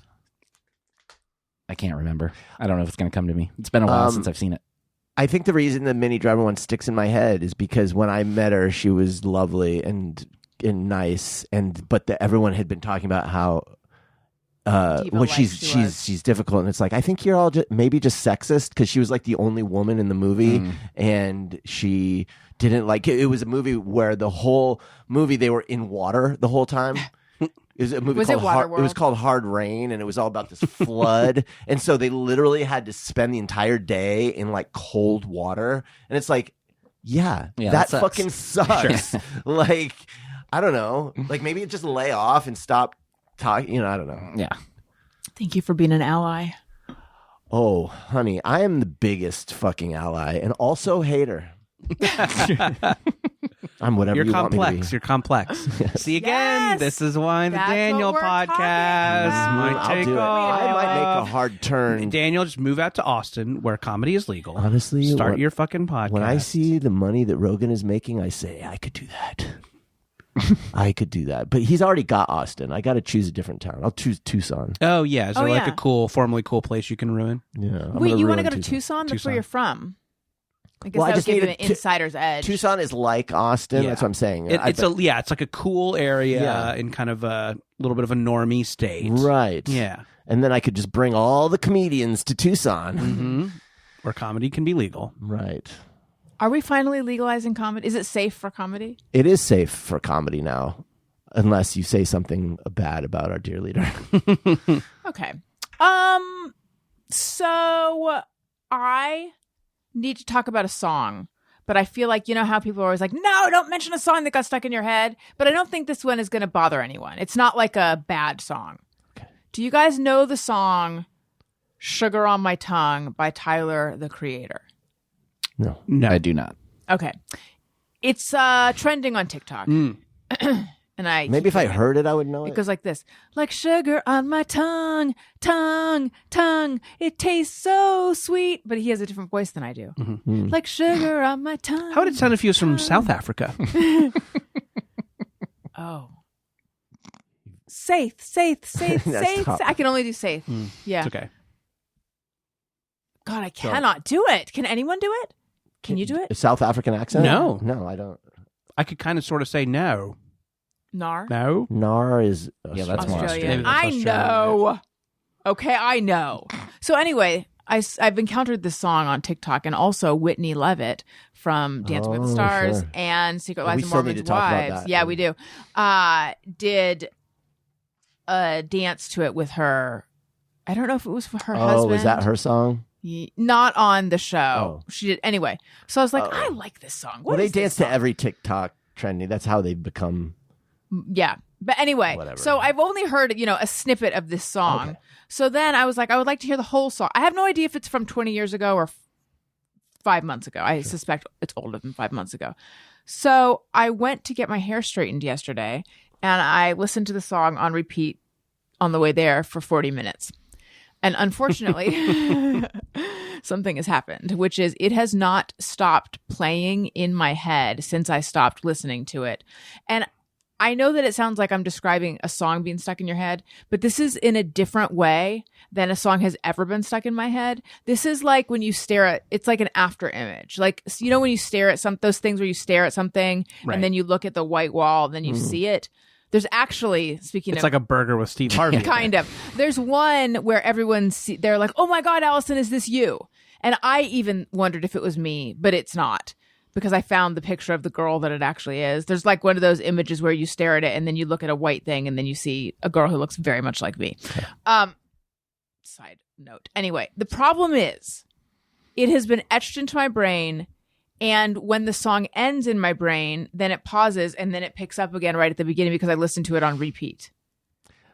I can't remember. I don't know if it's going to come to me. It's been a while since I've seen it. I think the reason the Minnie Driver one sticks in my head is because when I met her, she was lovely and nice, but everyone had been talking about how she's difficult, and it's like I think you're all maybe just sexist because she was like the only woman in the movie, and she didn't like it. It was a movie where the whole movie they were in water the whole time. It was a movie it was called Hard Rain, and it was all about this flood. And so they literally had to spend the entire day in like cold water. And it's like, yeah that fucking sucks. Sure. Like, I don't know. Like maybe just lay off and stop talking. I don't know. Yeah. Thank you for being an ally. Oh, honey, I am the biggest fucking ally and also hater. I'm whatever You're you complex. want me to be. You're complex. Yes. See again. Yes. This is why the That's Daniel what we're podcast might I'll take do it. off. I might make a hard turn. Daniel, just move out to Austin where comedy is legal. Honestly, start your fucking podcast. When I see the money that Rogan is making, I say I could do that. I could do that, but he's already got Austin. I got to choose a different town. I'll choose Tucson. Oh yeah, is there like a formerly cool place you can ruin? Yeah. Wait, you want to go to Tucson? That's where you're from. I guess Well, I that would just give need him a an insider's edge. Tucson is like Austin. Yeah. That's what I'm saying. It's like a cool area Yeah. in kind of a little bit of a normie state. right. Yeah. And then I could just bring all the comedians to Tucson. Mm-hmm. Where comedy can be legal. Right. Are we finally legalizing comedy? Is it safe for comedy? It is safe for comedy now, unless you say something bad about our dear leader. Okay. So I need to talk about a song, but I feel like, you know how people are always like, no, don't mention a song that got stuck in your head. But I don't think this one is going to bother anyone. It's not like a bad song. Okay. Do you guys know the song Sugar on My Tongue by Tyler, the Creator? No. No. I do not. Okay. It's trending on TikTok. And Maybe if I heard it, I would know it it. goes like this. Like sugar on my tongue, tongue, tongue. It tastes so sweet. But he has a different voice than I do. Like sugar on my tongue. How would it sound if he was from South Africa? Oh. Safe. That's tough. I can only do safe. Yeah. It's okay. God, I cannot do it. Can anyone do it? Can you do A it? South African accent? No. No, I don't. I could kind of sort of say no. Nar? No? Nar is Yeah, that's more Australian. Australian. I Maybe that's know. Okay, I know. So anyway, I've encountered this song on TikTok, and also Whitney Levitt from Dancing with the Oh, Stars sure. and Secret We Lives of still need Mormons to talk about Wives. that. Yeah, we do. Did a dance to it with her. I don't know if it was for her husband. Oh, was that her song? Not on the show. Oh. She did anyway. So I was like, I like this song. What Well, they is this dance to song? every TikTok trending. That's how they've become. Yeah. But anyway, Whatever. so I've only heard, a snippet of this song. Okay. So then I was like, I would like to hear the whole song. I have no idea if it's from 20 years ago or 5 months ago. I suspect it's older than 5 months ago. So I went to get my hair straightened yesterday, and I listened to the song on repeat on the way there for 40 minutes. And unfortunately, something has happened, which is it has not stopped playing in my head since I stopped listening to it. And I know that it sounds like I'm describing a song being stuck in your head, but this is in a different way than a song has ever been stuck in my head. This is like when you stare at, it's like an after image. Like, when you stare at those things where you stare at something Right. and then you look at the white wall and then you see it. There's actually, speaking It's of, like a burger with Steve Harvey. kind of, there's one where they're like, oh my God, Allison, is this you? And I even wondered if it was me, but it's not. Because I found the picture of the girl that it actually is. There's like one of those images where you stare at it and then you look at a white thing and then you see a girl who looks very much like me. Side note. Anyway, the problem is it has been etched into my brain, and when the song ends in my brain, then it pauses and then it picks up again right at the beginning because I listened to it on repeat.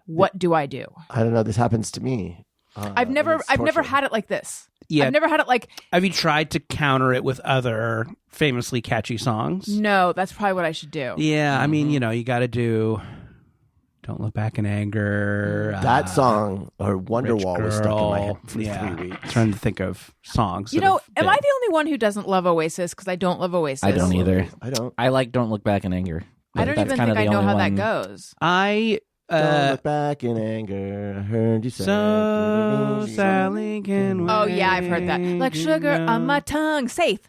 What do I do? I don't know. This happens to me. I've never had it like this. Yeah. I've never had it like, Have you tried to counter it with other famously catchy songs? no, that's probably what I should do. Yeah, I mean, you got to do Don't Look Back in Anger. That song or Wonderwall Rich was stuck in my Girl. head for 3 weeks. Trying to think of songs. You that know, have am been- I the only one who doesn't love Oasis? Because I don't love Oasis. I don't either. I don't. I like Don't Look Back in Anger. I don't That's even kinda think I the know only how one. that goes. I Don't look back in anger. I heard you say. so Sally can Oh yeah, I've heard that. Like sugar on my tongue, safe.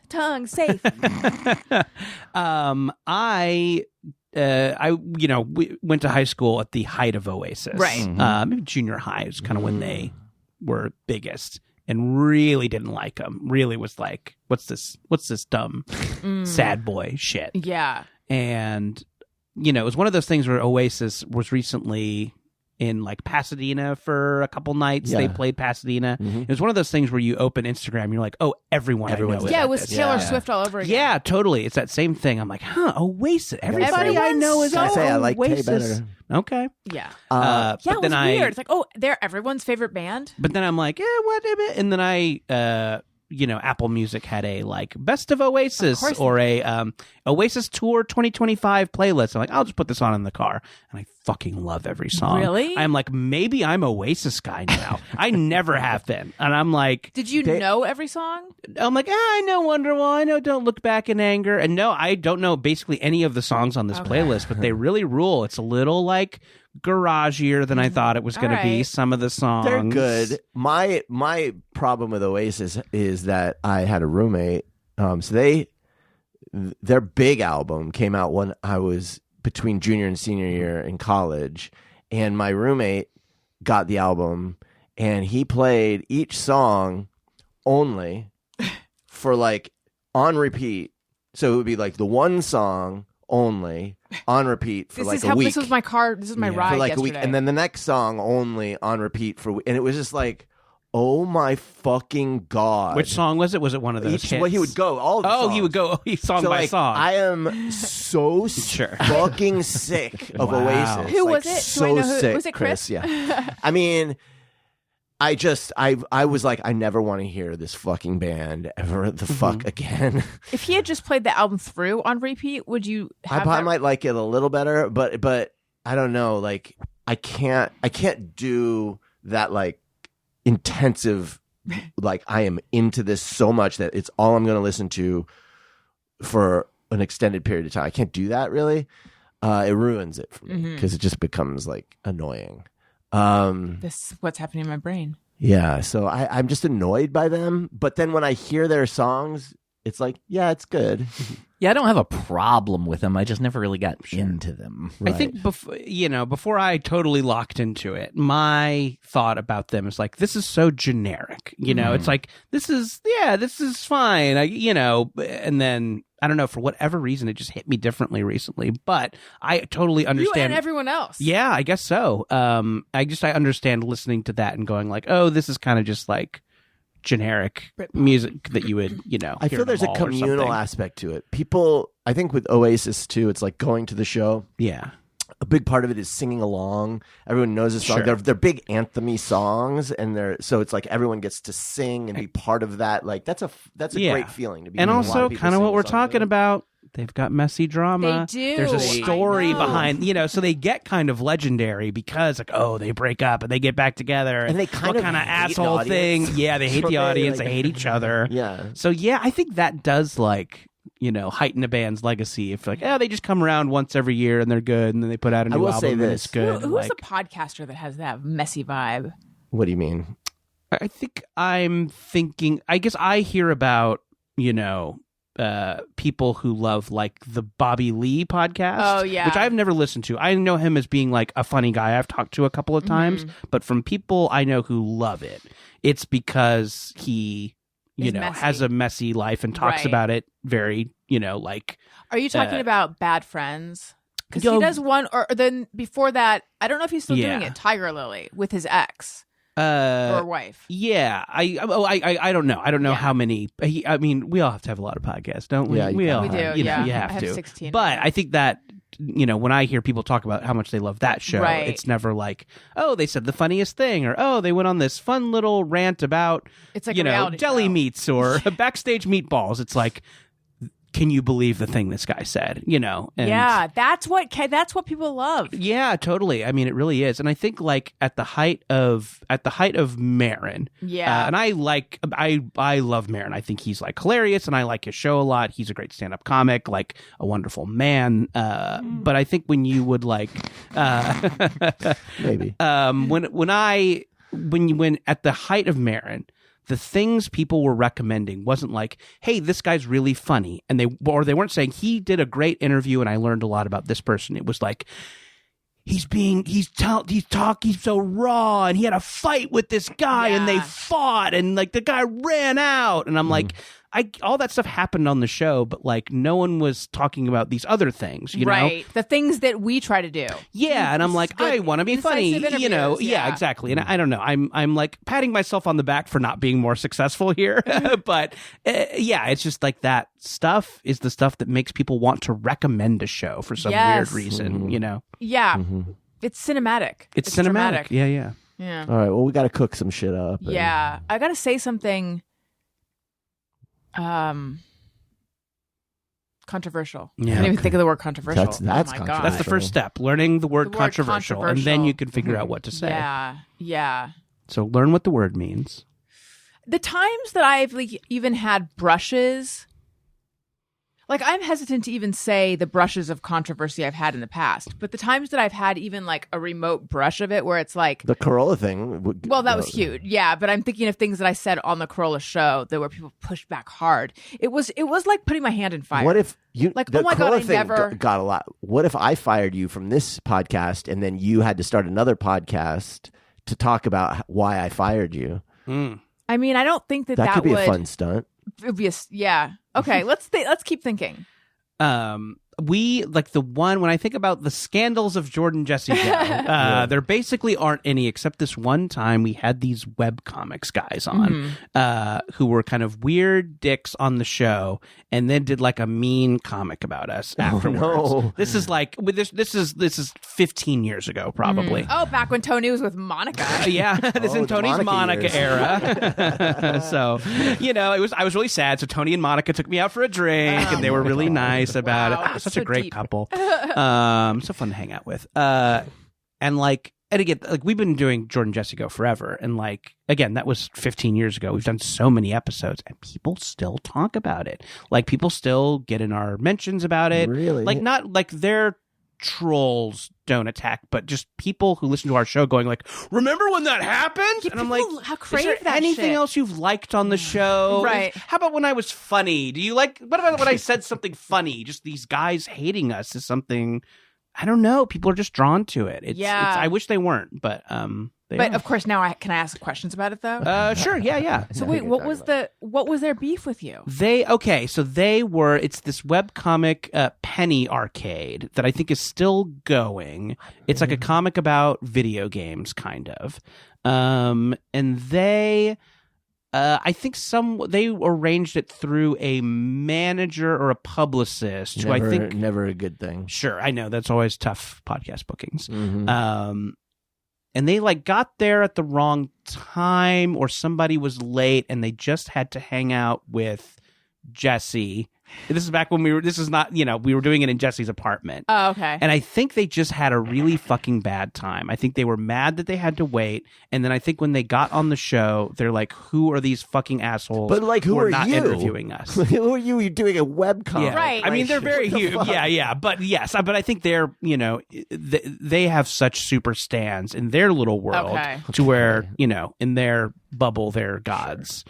we went to high school at the height of Oasis. Right. Maybe junior high is kind of when they were biggest, and really didn't like them. Really was like, what's this dumb sad boy shit? Yeah. And it was one of those things where Oasis was recently in like Pasadena for a couple nights. Yeah. They played Pasadena. It was one of those things where you open Instagram, you're like, oh, everyone's Yeah, it was Taylor Yeah. Swift all over again. Yeah, totally. It's that same thing. I'm like, Oasis. Everybody I Everyone's know is so- I say I like Tay Oasis. better. Okay. Yeah. But Yeah, it was then weird. It's like, oh, they're everyone's favorite band. But then I'm like, what? And then Apple Music had a like best of Oasis Of course or a Oasis Tour 2025 playlist. I'm like, I'll just put this on in the car, and I fucking love every song. Really? I'm like, maybe I'm Oasis guy now. I never have been, and I'm like, Did you know every song? I know Wonderwall, I know Don't Look Back in Anger, and no, I don't know basically any of the songs on this playlist, but they really rule. It's a little like garagier than I thought it was going to be. right. Some of the songs, They're good. My problem with Oasis is that I had a roommate So their big album came out when I was between junior and senior year in college, and my roommate got the album, and he played each song only for like on repeat. So it would be like the one song only on repeat for like a week. This was my car. This is my ride for like yesterday. a week, and then the next song only on repeat for. And it was just like, oh my fucking god! Which song was it? Was it one of those? Well, he would go all. Of the songs. He would go song So, by like, song. I am so fucking sick of Wow. Oasis. Who Like, was it? Do So I know who- sick, was it Chris? Yeah. I mean, I was like, I never want to hear this fucking band ever the fuck again. If he had just played the album through on repeat, would you I have probably that? might like it a little better, but I don't know. Like, I can't do that like intensive. Like, I am into this so much that it's all I'm going to listen to for an extended period of time. I can't do that really. It ruins it for me because it just becomes like annoying. This what's happening in my brain. Yeah, so I'm just annoyed by them. But then when I hear their songs, it's like, yeah, it's good. Yeah, I don't have a problem with them. I just never really got into them. I think before I totally locked into it, my thought about them is like, this is so generic. You know, it's like this is fine. And then I don't know, for whatever reason, it just hit me differently recently. But I totally understand. You and everyone else. Yeah, I guess so. I understand listening to that and going like, oh, this is kind of just like generic music that you would, I hear feel in there's a mall or communal something. aspect to it. People, I think with Oasis too, it's like going to the show. Yeah. A big part of it is singing along. Everyone knows the song. Sure. They're big anthem-y songs, and so it's like everyone gets to sing and be part of that. Like that's a great feeling to be. And in a lot also, people kind of sing what the we're song talking together. about. They've got messy drama. They do. There's a I story know. behind, so they get kind of legendary because, like, oh, they break up and they get back together, And they kind what of kind of hate asshole the thing? audience. Yeah, they hate the Right, audience. like- They hate each other. Yeah. So yeah, I think that does like heighten a band's legacy. If like, they just come around once every year and they're good, and then they put out a I new will album say and this. it's good. Who's like, the podcaster that has that messy vibe? What do you mean? I think I'm thinking. I guess I hear about people who love like the Bobby Lee podcast. Oh, yeah. Which I've never listened to. I know him as being like a funny guy. I've talked to a couple of times, but from people I know who love it, it's because he Is messy. has a messy life and talks Right. about it very like. Are you talking about Bad Friends? Because Yo- he does one, or then before that, I don't know if he's still doing Yeah. it. Tiger Lily with his ex or wife. Yeah, I don't know. I don't know Yeah. how many. I mean, we all have to have a lot of podcasts, don't we? Yeah, you we all We have, do, You know, yeah. you I have have to. 16 of But them. I think that when I hear people talk about how much they love that show, Right. it's never like, oh, they said the funniest thing, or oh, they went on this fun little rant about It's like a reality deli show. meats or backstage meatballs. It's like, can you believe the thing this guy said? And Yeah, that's what people love. yeah, totally. I mean, it really is, and I think like at the height of Marin, Yeah. and I love Marin. I think he's like hilarious, and I like his show a lot. He's a great stand-up comic, like a wonderful man. But I think when you would like, Maybe. when at the height of Marin, the things people were recommending wasn't like, hey, this guy's really funny. And they weren't saying he did a great interview and I learned a lot about this person. It was like, he's so raw and he had a fight with this guy and they Yeah. fought and like the guy ran out. And I'm like, all that stuff happened on the show, but like no one was talking about these other things, you know? Right. The things that we try to do. Yeah, and I'm like, Good, I want to be funny, incisive Yeah, interviews, yeah. exactly. And I don't know, I'm like patting myself on the back for not being more successful here, but yeah, it's just like that stuff is the stuff that makes people want to recommend a show for some Yes. weird reason, Yeah. It's cinematic. It's cinematic. dramatic. Yeah. Yeah. All right. Well, we got to cook some shit up. and- Yeah. I got to say something controversial. Yeah, I didn't even okay. think of the word controversial. That's oh my controversial. God. That's the first step, learning the word The word controversial, and then you can figure out what to say. Yeah. Yeah. So learn what the word means. The times that I've like even had brushes, Like, I'm hesitant to even say the brushes of controversy I've had in the past, but the times that I've had even like a remote brush of it where it's like The Corolla thing. well, that was huge. Yeah, but I'm thinking of things that I said on the Corolla show that where people pushed back hard. It was like putting my hand in fire. What if you Like, the oh my God, Corolla I thing never- got a lot? What if I fired you from this podcast and then you had to start another podcast to talk about why I fired you? I mean, I don't think that That could be would a fun stunt. yeah. Okay, let's keep thinking. We like the one when I think about the scandals of Jordan Jesse Go, there basically aren't any except this one time we had these webcomics guys on who were kind of weird dicks on the show and then did like a mean comic about us afterwards. no. This is like this is 15 years ago probably. Oh, back when Tony was with Monica. Yeah, this is Oh, in the Tony's Monica Monica years. era. So, I was really sad. So Tony and Monica took me out for a drink, and they were really nice about Wow, it. Such so a great deep. couple. So fun to hang out with. And again, like we've been doing Jordan Jesse Go forever, and like again, that was 15 years ago. We've done so many episodes, and people still talk about it. Like people still get in our mentions about it. Really? Like not like their trolls don't attack, but just people who listen to our show going like, "Remember when that happened?" And I'm like, people- how "Is crave there that anything shit." else you've liked on the show? Right. How about when I was funny? Do you like? What about when I said something funny? Just these guys hating us is something. I don't know. People are just drawn to it. It's, I wish they weren't, but they But are. of course, now can I ask questions about it though? Sure. Yeah. So Yeah, wait, we what can was talk what was their beef with you? It's this webcomic Penny Arcade that I think is still going. It's like a comic about video games, kind of. And they I think they arranged it through a manager or a publicist who I think never a good thing. Sure, I know that's always tough podcast bookings. Mhm. And they like got there at the wrong time, or somebody was late, and they just had to hang out with Jesse. This is back when we were doing it in Jesse's apartment. Oh, okay. And I think they just had a really fucking bad time. I think they were mad that they had to wait. And then I think when they got on the show, they're like, who are these fucking assholes But like, who are are not you interviewing us? Who are you? You're doing a webcomic. Yeah. Right. I mean, they're very What the huge. fuck? Yeah. But yes, but I think they're, they have such super stands in their little world Okay. to where, in their bubble, they're gods.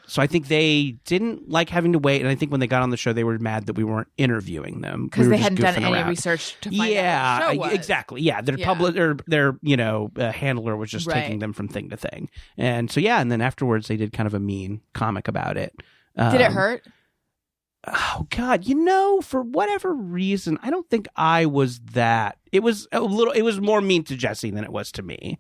So I think they didn't like having to wait, and I think when they got on the show, they were mad that we weren't interviewing them Because We were they just hadn't done goofing any around. research to find out what the show was. Exactly. Yeah, their handler was just taking Right. them from thing to thing, and so and then afterwards they did kind of a mean comic about it. Did it hurt? Oh God, for whatever reason, I don't think I was that. It was more mean to Jesse than it was to me.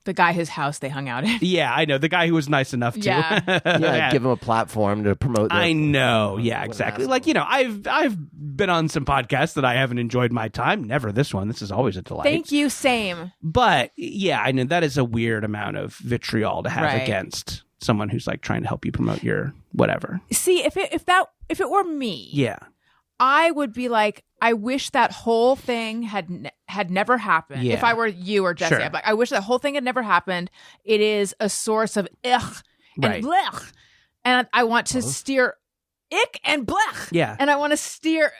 The guy whose house they hung out in. Yeah, I know the guy who was nice enough to. Yeah. Yeah, give them a platform to promote. I know. Yeah, exactly. Like, I've been on some podcasts that I haven't enjoyed my time. Never this one. This is always a delight. Thank you. Same. But yeah, I know that is a weird amount of vitriol to have Right. against someone who's like trying to help you promote your whatever. See, if it were me, Yeah. I would be like, I wish that whole thing had never happened. Yeah. If I were you or Jesse, Sure. I'd be like, I wish that whole thing had never happened. It is a source of ugh and Right. blech. And I want to steer ick and blech. Yeah. And I want to steer.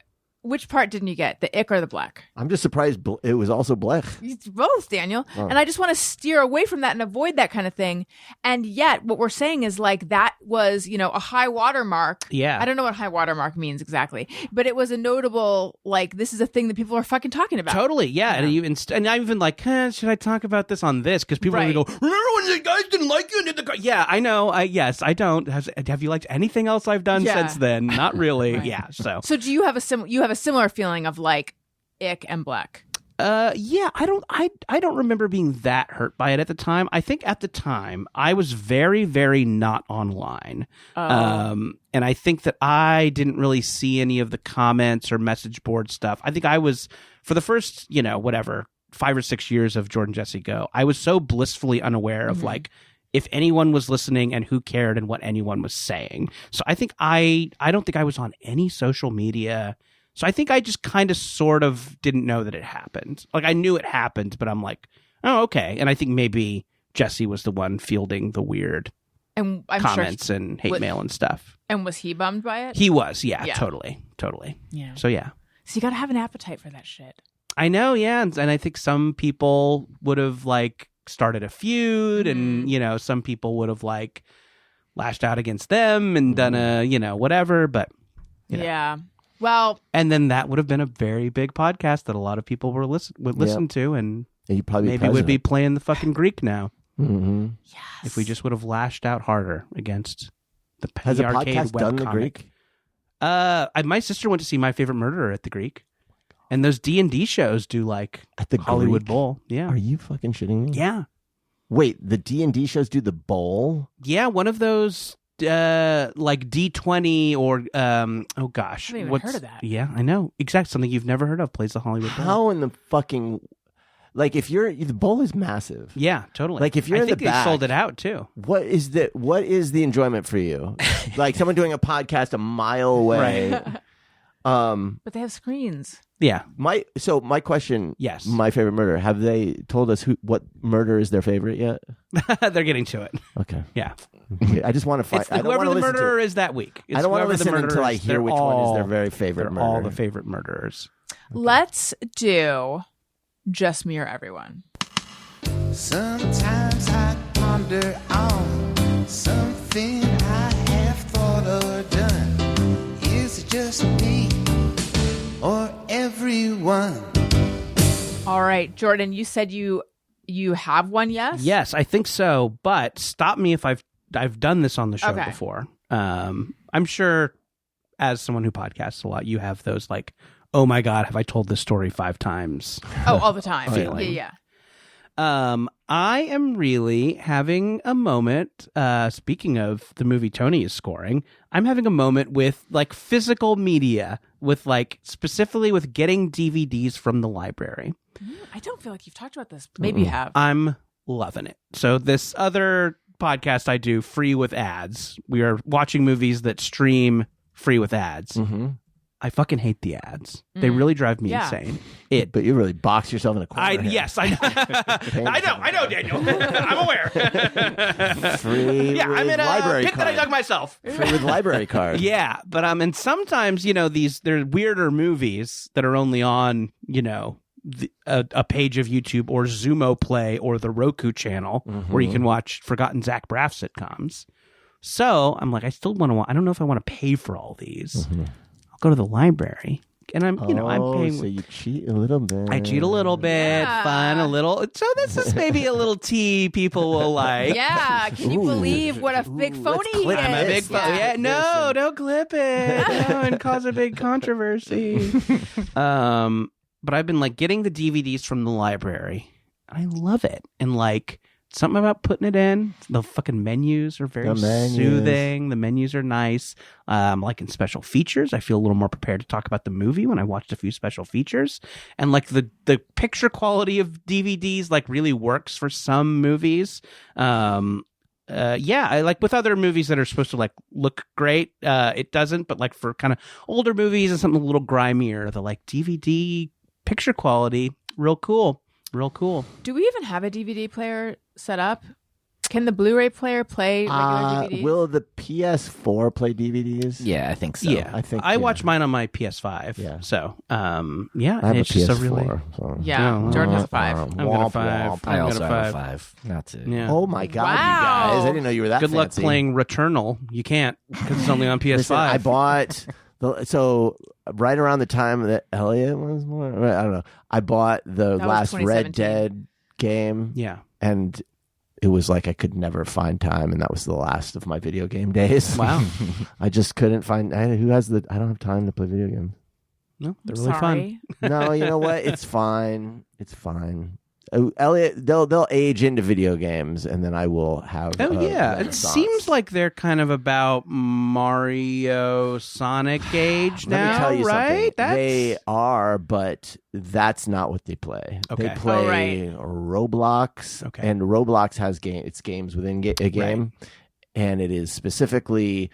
Which part didn't you get? The ick or the blech? I'm just surprised it was also Blech. It's both, Daniel. Oh. And I just want to steer away from that and avoid that kind of thing. And yet, what we're saying is like that was, a high watermark. Yeah. I don't know what high watermark means exactly, but it was a notable, like, this is a thing that people are fucking talking about. Totally, yeah. And I'm even like, should I talk about this on this? Because people are going to go, remember when the guys didn't like you and did the Yeah, I know. Yes, I don't. Have you liked anything else I've done Yeah. since then? Not really. Right. Yeah, so. So do you have a similar feeling of like ick and black? Yeah, I don't remember being that hurt by it at the time. I think at the time I was very, very not online. And I think that I didn't really see any of the comments or message board stuff. I think I was, for the first, 5 or 6 years of Jordan Jesse Go, I was so blissfully unaware of like if anyone was listening and who cared and what anyone was saying. So I think I don't think I was on any social media. So I think I just kind of sort of didn't know that it happened. Like I knew it happened, but I'm like, oh, okay. And I think maybe Jesse was the one fielding the weird And I'm comments sure, and hate mail and stuff. And was he bummed by it? He was, yeah. Yeah. Totally. Yeah. So yeah. So you got to have an appetite for that shit. I know, yeah, and I think some people would have like started a feud, and some people would have like lashed out against them and done a whatever. But Yeah. Well, and then that would have been a very big podcast that a lot of people would listen to, and you probably maybe would be playing the fucking Greek now yes. if we just would have lashed out harder against the Has a arcade podcast done the webcomic. Greek? My sister went to see My Favorite Murderer at the Greek. And those D&D shows do like At the Hollywood Greek? Bowl. Yeah. Are you fucking shitting me? Yeah. Wait, the D&D shows do the bowl? Yeah, one of those like D20 or oh gosh. I haven't even heard of that. Yeah, I know. Exactly. Something you've never heard of plays the Hollywood Bowl. How in the fucking... Like, if you're... The bowl is massive. Yeah, totally. Like, if you're I in think the they back- sold it out too. What is the enjoyment for you? Like, someone doing a podcast a mile away. But they have screens. Yeah. My question... Yes. My favorite murder. Have they told us what murder is their favorite yet? They're getting to it. Okay. Yeah. I just want to find... It's I don't whoever want to the listen to murderer it. is that week. It's I don't want to whoever the listen until murderer I is. hear They're which one is their all- very favorite They're murder. all the favorite murderers. Let's do Just Me or Everyone. Sometimes I ponder on something I have thought or done. Is it just me or everyone? All right, Jordan, you said you have one, yes? Yes, I think so. But stop me if I've done this on the show Okay. before. I'm sure, as someone who podcasts a lot, you have those like, oh my god, have I told this story 5 times? Oh, all the time. Feeling. Yeah. I am really having a moment. Speaking of the movie Tony is scoring, I'm having a moment with like physical media, with like specifically with getting DVDs from the library. I don't feel like you've talked about this. Maybe you have. I'm loving it. So this other podcast I do, free with ads, we are watching movies that stream free with ads. Mm-hmm. I fucking hate the ads. They really drive me Yeah. insane. But you really box yourself in a corner. here. Yes, I know. I know, Daniel. I'm aware. Free Yeah, with I'm in a library pit that I card. dug myself. Free with library card. Yeah, but and sometimes there's weirder movies that are only on a page of YouTube or Zumo Play or the Roku channel where you can watch forgotten Zach Braff sitcoms. So I'm like, I still want to. I don't know if I want to pay for all these. I'll go to the library, and I'm paying. So you cheat a little bit. I cheat a little bit, Yeah. fun a little. So this is maybe a little tea people will like. Yeah. Can you Ooh. believe what a big phony he clip is? I'm a big Yes. fan. Yeah, no, don't clip it. No, and cause a big controversy. But I've been like getting the DVDs from the library. I love it. And like something about putting it in. The fucking menus are very The menus. soothing. The menus are nice. Like in special features, I feel a little more prepared to talk about the movie when I watched a few special features. And like the picture quality of DVDs like really works for some movies. I like with other movies that are supposed to like look great, it doesn't. But like for kind of older movies and something a little grimier, the like DVD picture quality, real cool. Do we even have a DVD player set up? Can the Blu-ray player play regular DVDs? Will the PS4 play DVDs? Yeah, I think so. Yeah, I think, I yeah. watch mine on my PS5. Yeah. So, I have it's a just PS4. a really. So. Yeah, Oh, Jordan has a 5. I'm gonna 5. I I'm also gonna have a 5. 5. Not to. Yeah. Oh my god, Wow. you guys! I didn't know you were that. Good luck fancy. playing Returnal. You can't because it's only on PS5. Listen, I bought so right around the time that Elliot was born. I don't know. I bought the That was last Red 2017. Dead game. Yeah. And it was like I could never find time, and that was the last of my video game days. Wow. I just couldn't find. I don't have time to play video games. No, they're really fun. No, you know what? It's fine. It's fine. Elliot, they'll age into video games, and then I will have. Oh yeah, it renaissance. seems like they're kind of about Mario, Sonic age Let me now, tell you right? something. They are, but that's not what they play. Okay. They play Oh, right. Roblox, Okay. and Roblox has it's games within a game, and it is specifically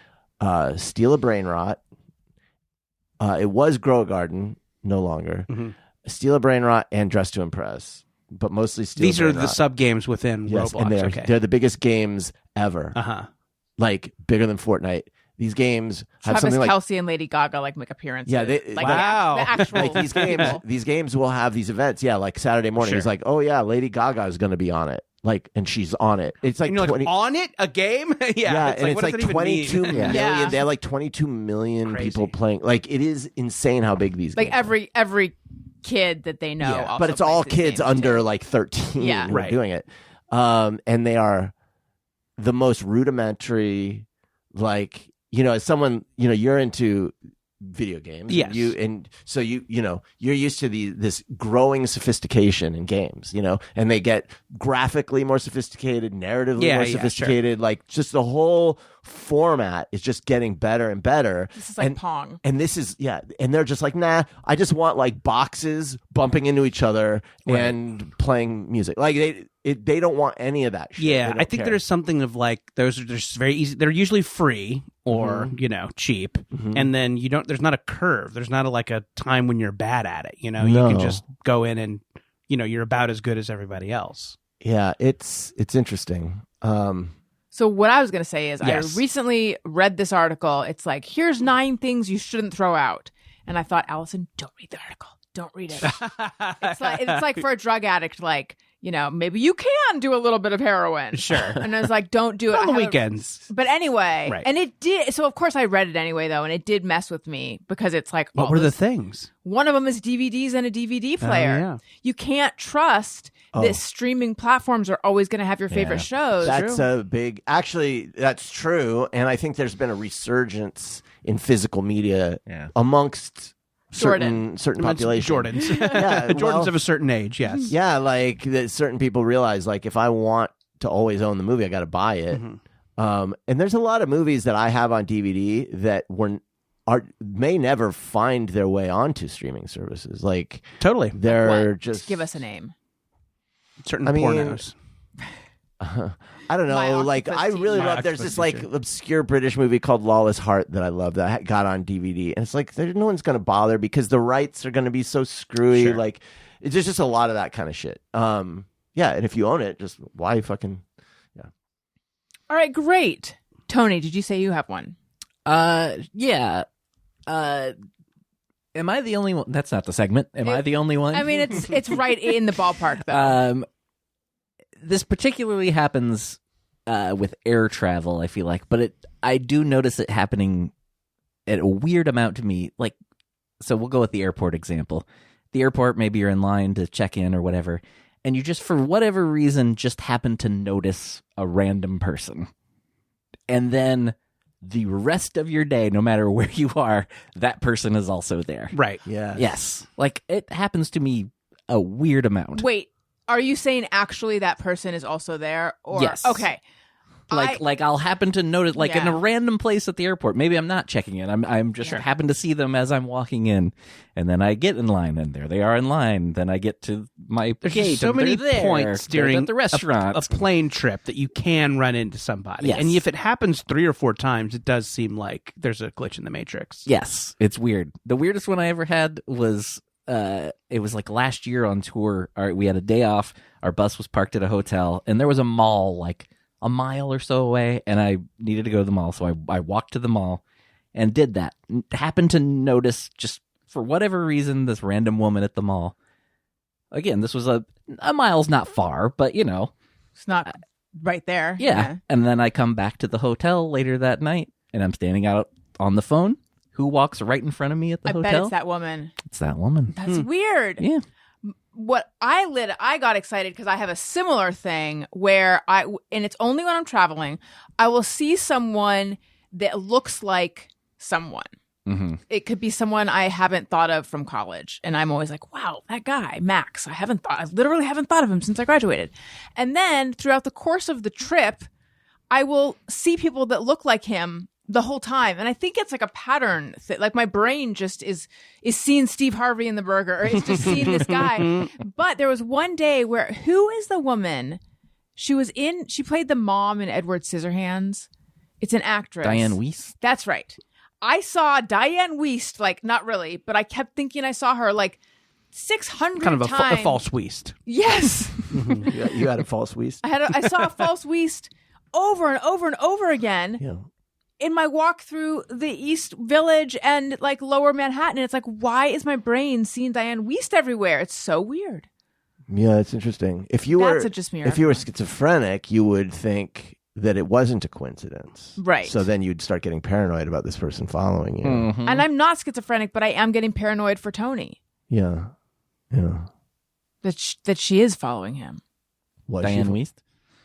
Steal a Brain Rot. It was Grow a Garden, no longer. Mhm. Steal a Brain Rot and Dress to Impress, but mostly Steal These a are Brain the Rot. sub games within Yes, Roblox. and Okay. they're the biggest games ever. Uh huh. Like bigger than Fortnite. these games have Travis something like Kelce and Lady Gaga like make appearances. Yeah, like, Wow. the actual like these games. people. These games will have these events. Yeah, like Saturday morning. Sure. It's like, oh yeah, Lady Gaga is going to be on it. Like, and she's on it. It's like And you're 20. like, on it? A game? Yeah, and it's what does like that even 22 mean? million. Yeah. They have like 22 million Crazy. people playing. Like, it is insane how big these Like games are. every kid that they know. Yeah. Also But it's all plays these kids games, under too. like 13 Yeah. who are Right. doing it. And they are the most rudimentary, like, as someone, you're into video games. Yes. So you're used to this growing sophistication in games, and they get graphically more sophisticated, narratively Yeah, more yeah, sophisticated. Like, just the whole format is just getting better and better. This is like Pong. And this is, and they're just like, nah, I just want like boxes bumping into each other and playing music. Like they don't want any of that shit. Yeah, They don't I think care. there's something of like those are just very easy. They're usually free or cheap, and then there's not a curve. There's not a time when you're bad at it. You can just go in and you're about as good as everybody else. Yeah, it's interesting. So what I was going to say is Yes. I recently read this article. It's like, here's 9 things you shouldn't throw out. And I thought, Allison, don't read the article. Don't read it. it's like for a drug addict, like, maybe you can do a little bit of heroin. Sure. And I was like, don't do it. On the I haven't- weekends. But anyway, Right. and it did. So of course I read it anyway, though, and it did mess with me because it's like, What all were the those- things? One of them is DVDs and a DVD player. yeah. You can't trust that streaming platforms are always going to have your favorite shows. That's a big. Actually, that's true, and I think there's been a resurgence in physical media amongst certain populations. Jordans. Yeah, The Jordans well, of a certain age, yes. Yeah, like that certain people realize, like, if I want to always own the movie, I got to buy it. And there's a lot of movies that I have on DVD that may never find their way onto streaming services. Like, Totally. they're What? just Give us a name. Certain I mean, pornos. I don't My know. Like, Octopus I really Teacher. love. My There's Octopus this like Teacher. obscure British movie called Lawless Heart that I love that I got on DVD, and it's like no one's going to bother because the rights are going to be so screwy. Sure. Like, there's just a lot of that kind of shit. Yeah, and if you own it, just why fucking All right, great. Tony, did you say you have one? Yeah. Am I the only one? That's not the segment. Am I the only one? I mean, it's right in the ballpark, though. This particularly happens with air travel, I feel like, but I do notice it happening at a weird amount to me. Like, so we'll go with the airport example. The airport, maybe you're in line to check in or whatever, and you just, for whatever reason, just happen to notice a random person. And then the rest of your day, no matter where you are, that person is also there. Right. Yes. Like, it happens to me a weird amount. Wait, are you saying actually that person is also there? Or Yes. Okay. Like I'll happen to notice, like, in Yeah. a random place at the airport. Maybe I'm not checking in. I'm just happen to see them as I'm walking in, and then I get in line, and there they are in line. Then I get to my There's gate, just so and many they're there. points They're during at the restaurant. a plane trip that you can run into somebody. Yes. And if it happens 3 or 4 times, it does seem like there's a glitch in the matrix. Yes, it's weird. The weirdest one I ever had was it was like last year on tour. We had a day off. Our bus was parked at a hotel, and there was a mall like a mile or so away, and I needed to go to the mall, so I walked to the mall and did that. Happened to notice, just for whatever reason, this random woman at the mall. Again, this was a mile's not far, but It's not right there. yeah. And then I come back to the hotel later that night, and I'm standing out on the phone. Who walks right in front of me at the I hotel? bet it's that woman. It's that woman. That's weird. Yeah. What I got excited because I have a similar thing where and it's only when I'm traveling, I will see someone that looks like someone. Mm-hmm. It could be someone I haven't thought of from college. And I'm always like, wow, that guy, Max, I literally haven't thought of him since I graduated. And then throughout the course of the trip, I will see people that look like him the whole time. And I think it's like a pattern. Like my brain just is seeing Steve Harvey in the burger, or it's just seeing this guy. But there was one day where, who is the woman? She played the mom in Edward Scissorhands. It's an actress. Diane Weiss. That's right. I saw Diane Weiss, like, not really, but I kept thinking I saw her like 600 Kind of a times. false Weist. Yes. you had a false Weist. I saw a false Weist over and over and over again. Yeah. in my walk through the East Village and like Lower Manhattan. And it's like, why is my brain seeing Diane Wiest everywhere? It's so weird. Yeah, it's interesting. If you That's were just me. if you were schizophrenic, you would think that it wasn't a coincidence. Right. So then you'd start getting paranoid about this person following you. Mhm. And I'm not schizophrenic, but I am getting paranoid for Tony Yeah. Yeah. that she is following him. Was Diane she, Wiest.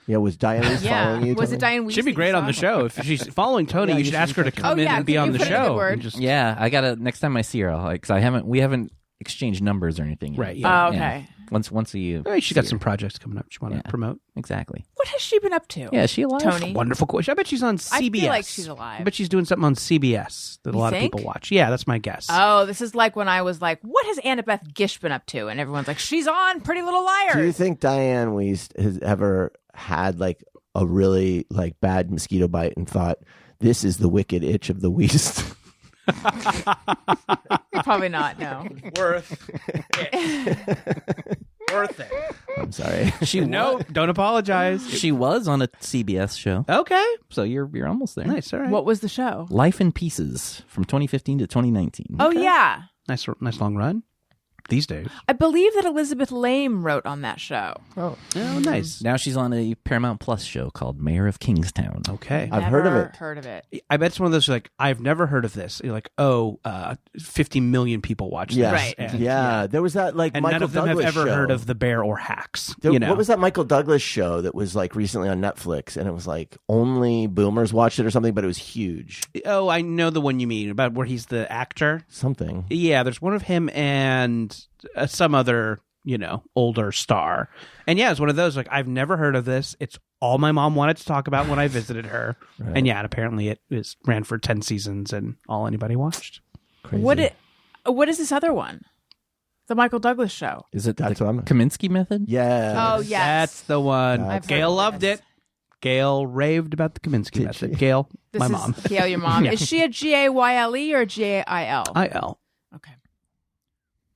Yeah, was Diane Wiest following you? Was it Tony? Diane Wiest? She'd be that great you on the saw? show. If she's following Tony, Yeah, you you should should ask her to check it come out. in Oh, yeah, and be can on you the put in a good show. word? And just, Yeah, I gotta next time I see her, because I haven't. We haven't exchanged numbers or anything yet. Right, yeah. Oh, okay. Once a year. Hey, she's got some projects coming up she want to Yeah. promote. Exactly. What has she been up to? Yeah, is she alive? Tony. Wonderful question. I bet she's on I CBS. feel like she's alive. I bet she's doing something on CBS that a You lot think? of people watch. Yeah, that's my guess. Oh, this is like when I was like, what has Annabeth Gish been up to? And everyone's like, she's on Pretty Little Liars. Do you think Diane Wiest has ever had like a really like bad mosquito bite and thought, this is the wicked itch of the Wiest? Probably not, no. Worth it. Worth it. I'm sorry. No, don't apologize. She was on a CBS show, Okay. so you're almost there. Nice. All right. What was the show? Life in Pieces from 2015 to 2019. Oh, yeah. Nice long run. These days. I believe that Elizabeth Lame wrote on that show. Oh, Oh, nice. Now she's on a Paramount Plus show called Mayor of Kingstown. Okay. I've heard of Never it. Heard of it. I bet it's one of those like, I've never heard of this. You're like, 50 million people watch yes. this. Right. And, Yeah. There was that like And Michael none of them Douglas have ever show. heard of The Bear or Hacks. There- you know. What was that Michael Douglas show that was like recently on Netflix, and it was like only boomers watched it or something, but it was huge. Oh, I know the one you mean, about where he's the actor. Something. Yeah, there's one of him and some other, older star. And yeah, it's one of those, like, I've never heard of this. It's all my mom wanted to talk about when I visited her. Right. And yeah, and apparently it ran for 10 seasons and all anybody watched. Crazy. What is this other one? The Michael Douglas show. Is it That's the what I'm- Kaminsky method? Yeah. Oh, yes. That's the one. I've Gail heard of loved this. it. Gail raved about the Kaminsky Did method. she? Gail, This my is mom. Gail, your mom. Yeah. Is she a Gayle or Gail? IL. Okay.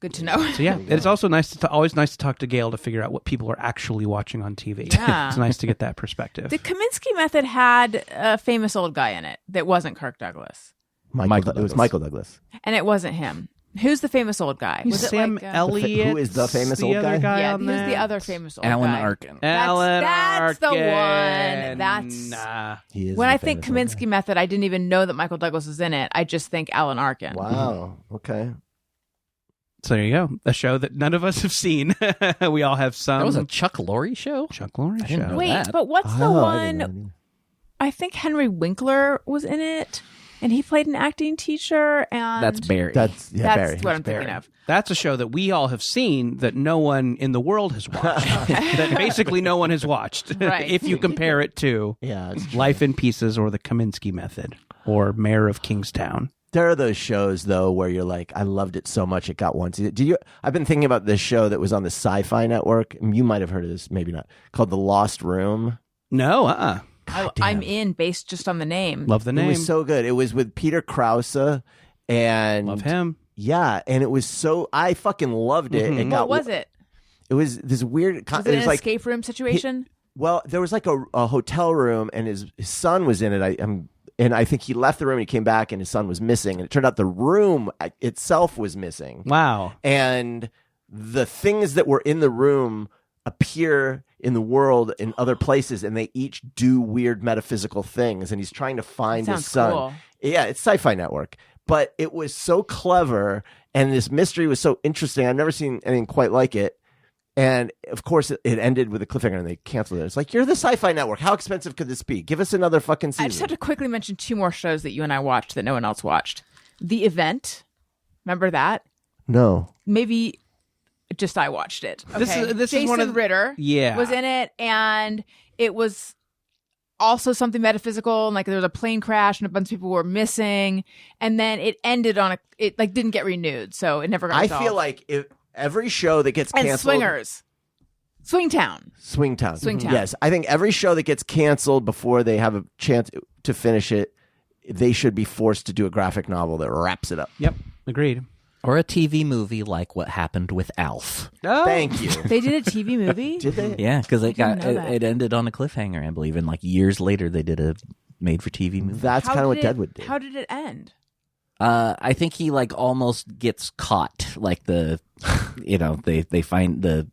Good to know. So yeah, it's also always nice to talk to Gail to figure out what people are actually watching on TV. Yeah. It's nice to get that perspective. The Kaminsky method had a famous old guy in it that wasn't Kirk Douglas. Michael it was Michael Douglas. And it wasn't him. Who's the famous old guy? Was it Sam like, Elliott. Who is the famous old other guy? Yeah, on who's the that? other famous old Alan guy? Arkin. That's the Arkin. one. That's- He is When the I think famous old Kaminsky method, I didn't even know that Michael Douglas was in it. I just think Alan Arkin. guy. Wow. Okay. So there you go. A show that none of us have seen. We all have some. That was a Chuck Lorre show? Chuck Lorre I didn't show. know Wait, that. but what's the Oh, I didn't one? know. I think Henry Winkler was in it, and he played an acting teacher. And That's Barry. That's That's Barry. what I'm Barry. thinking of. That's a show that we all have seen that no one in the world has watched. That basically no one has watched. Right. If you compare it to Yeah. It's Life in Pieces or The Kaminsky Method or Mayor of Kingstown. There are those shows though where you're like, I loved it so much it got one season. Did you? I've been thinking about this show that was on the Sci-Fi Network. You might have heard of this, maybe not. Called The Lost Room. No, I'm in based just on the name. Love the It name. was so good. It was with Peter Krause and Love him. Yeah, and it was so I fucking loved it. Mhm. It What got was it? It was this weird. Was it was an like escape room situation? well, there was like a hotel room, and his son was in it. And I think he left the room and he came back and his son was missing. And it turned out the room itself was missing. Wow. And the things that were in the room appear in the world in other places, and they each do weird metaphysical things. And he's trying to find his Sounds son. cool. Yeah, it's Sci-Fi Network. But it was so clever, and this mystery was so interesting. I've never seen anything quite like it. And of course, it ended with a cliffhanger, and they canceled it. It's like, you're the Sci-Fi Network. How expensive could this be? Give us another fucking season. I just have to quickly mention two more shows that you and I watched that no one else watched. The Event. Remember that? No. Maybe just I watched it. Okay. This Jason is one of Ritter Yeah. was in it, and it was also something metaphysical, and like there was a plane crash and a bunch of people were missing, and then it ended on it like didn't get renewed, so it never got I resolved. feel like if every show that gets and canceled. Swingers. Swingtown. Swingtown. Swingtown. Yes. I think every show that gets canceled before they have a chance to finish it, they should be forced to do a graphic novel that wraps it up. Yep. Agreed. Or a TV movie like What Happened with Alf. Oh. Thank you. They did a TV movie? Did they? Yeah, because didn't know that. it ended on a cliffhanger, I believe, and like years later they did a made-for-TV movie. That's kind of what Deadwood did. How did it end? I think he like almost gets caught. Like they find the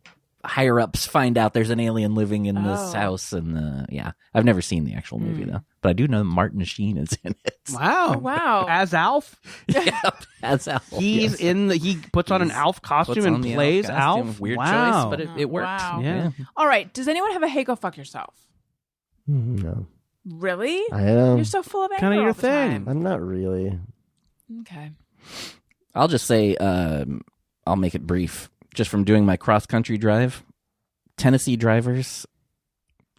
higher ups find out there's an alien living in this house, and I've never seen the actual movie though, but I do know Martin Sheen is in it. Wow! Oh, wow! As Alf, Yep, as Alf. he's in the. He puts on an Alf costume and plays Alf. Weird wow. choice, but it worked. Wow. Yeah. All right. Does anyone have a hey go fuck yourself? No. Really? I am. You're so full of anger. Kinda your all the thing. time. I'm not really. Okay. I'll just say, I'll make it brief. Just from doing my cross-country drive, Tennessee drivers,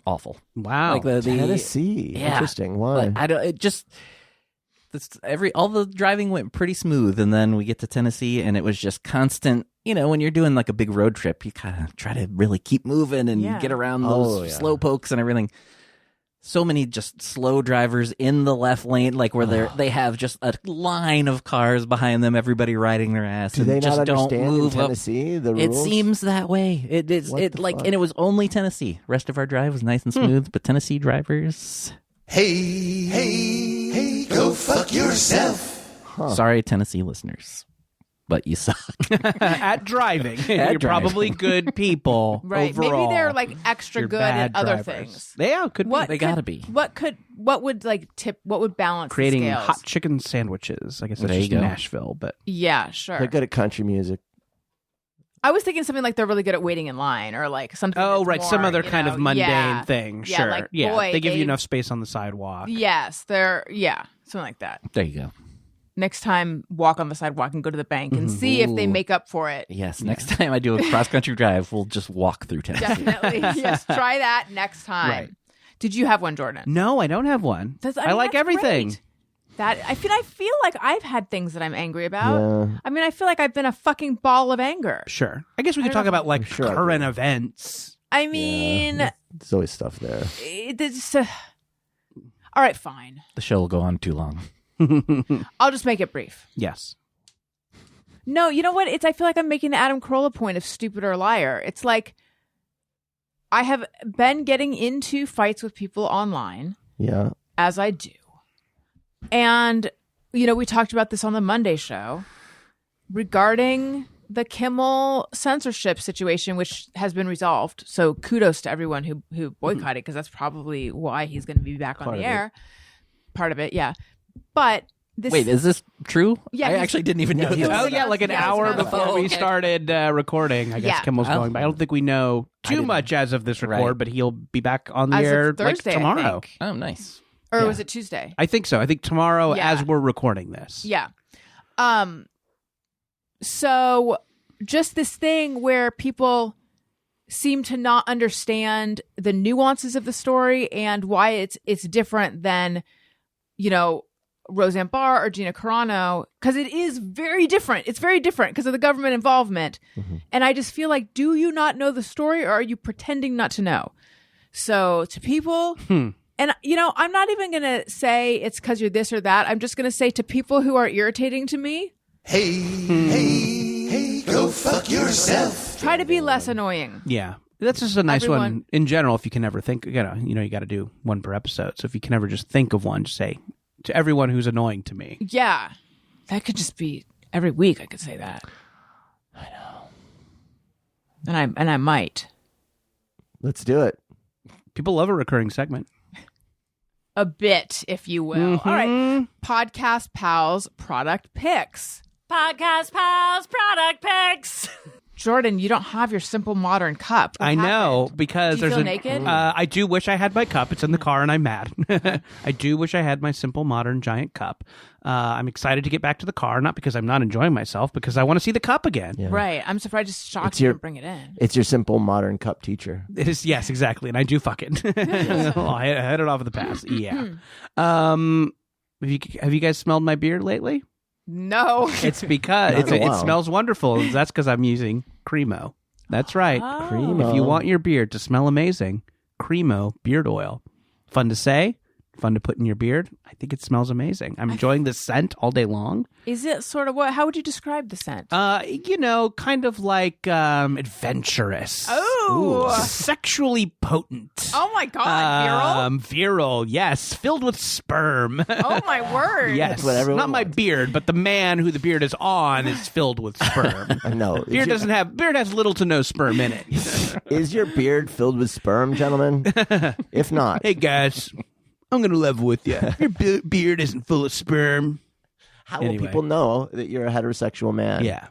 awful. Wow. Like the Tennessee. Yeah. Interesting. Why? I don't. It just all the driving went pretty smooth, and then we get to Tennessee, and it was just constant. You know, when you're doing like a big road trip, you kind of try to really keep moving and get around those slow pokes and everything. So many just slow drivers in the left lane, like where they have just a line of cars behind them, everybody riding their ass. Do and they just not don't understand move in Tennessee up. the rules? It seems that way. And it was only Tennessee. Rest of our drive was nice and smooth, but Tennessee drivers. Hey, go fuck yourself. Sorry, Tennessee listeners, but you suck. At driving. You're probably good people. Right. Overall. Maybe they're like extra You're good bad at other drivers. things. Yeah, could be. They gotta be. What would like tip? What would balance Creating the scales? hot chicken sandwiches. I guess that's There just you go. Nashville, but Yeah, sure. They're good at country music. I was thinking something like they're really good at waiting in line, or like something. oh, that's right, some more, other you kind know, of mundane yeah. thing. Yeah, Sure, like, yeah, boy, they give you they- enough space on the sidewalk. Yes, they're something like that. There you go. Next time, walk on the sidewalk and go to the bank and see if they Ooh. make up for it. Yes, next time I do a cross-country drive, we'll just walk through Tennessee. Definitely, yes. Try that next time. Right. Did you have one, Jordan? No, I don't have one. I like that's everything. great. That I feel like I've had things that I'm angry about. Yeah. I mean, I feel like I've been a fucking ball of anger. Sure. I guess we I could don't talk know if- about like Sure I current do. events. I mean, There's always stuff there. it's, all right, fine. The show will go on too long. I'll just make it brief. Yes. No, you know what? I feel like I'm making the Adam Carolla point of stupid or liar. It's like I have been getting into fights with people online, Yeah. as I do. And, we talked about this on the Monday show regarding the Kimmel censorship situation, which has been resolved. So kudos to everyone who boycotted, because that's probably why he's going to be back on the air. Part of it, yeah. But this... Wait, is this true? Yeah, I he's- actually didn't even know he's- this. Oh yeah, like an Yeah, hour it's before not- we okay. started recording. I guess Yeah. Kimmel's Oh. going, but I don't think we know too didn't- much as of this record. Right. But he'll be back on the As of air Thursday, like I tomorrow. think. Oh, nice. Or Yeah. was it Tuesday? I think so. I think tomorrow, Yeah. as we're recording this. Yeah. So just this thing where people seem to not understand the nuances of the story and why it's different than, Roseanne Barr or Gina Carano, because it is very different. It's very different because of the government involvement. And I just feel like, do you not know the story, or are you pretending not to know? So to people, and I'm not even going to say it's because you're this or that. I'm just going to say to people who are irritating to me, Hey, go fuck yourself. try to be less annoying. Yeah. That's just a nice one Everyone- in general. If you can ever think, you got to do one per episode. So if you can ever just think of one, just say to everyone who's annoying to me. Yeah. That could just be every week I could say that. I know. And I might. Let's do it. People love a recurring segment. A bit, if you will. All right. Podcast Pals product picks. Podcast Pals product picks. Jordan, you don't have your Simple Modern cup. What I know, happened? because Do you there's feel a. naked? I do wish I had my cup. It's in the car, and I'm mad. I do wish I had my Simple Modern giant cup. I'm excited to get back to the car, not because I'm not enjoying myself, because I want to see the cup again. Yeah. Right. I'm surprised it's shocked It's you your- didn't bring it in. It's your simple modern cup teacher. Yes, exactly, and I do fuck it. I had it off of the pass. Yeah. Have you guys smelled my beard lately? No. It's because Not in a it while. smells wonderful. That's because I'm using Cremo. That's right. Cremo. If you want your beard to smell amazing, Cremo beard oil. Fun to say, fun to put in your beard. I think it smells amazing. I'm enjoying the scent all day long. Is it sort of how would you describe the scent? Kind of like adventurous. Oh, Ooh. Sexually potent. Oh my God, Virile, yes. Filled with sperm. Oh my word. Yes. what everyone Not my wants. beard, but the man who the beard is on is filled with sperm. I know. Beard has little to no sperm in it. Is your beard filled with sperm, gentlemen? If not, Hey guys, I'm gonna level with you. Your beard isn't full of sperm. how will Anyway. people know that you're a heterosexual man? Yeah.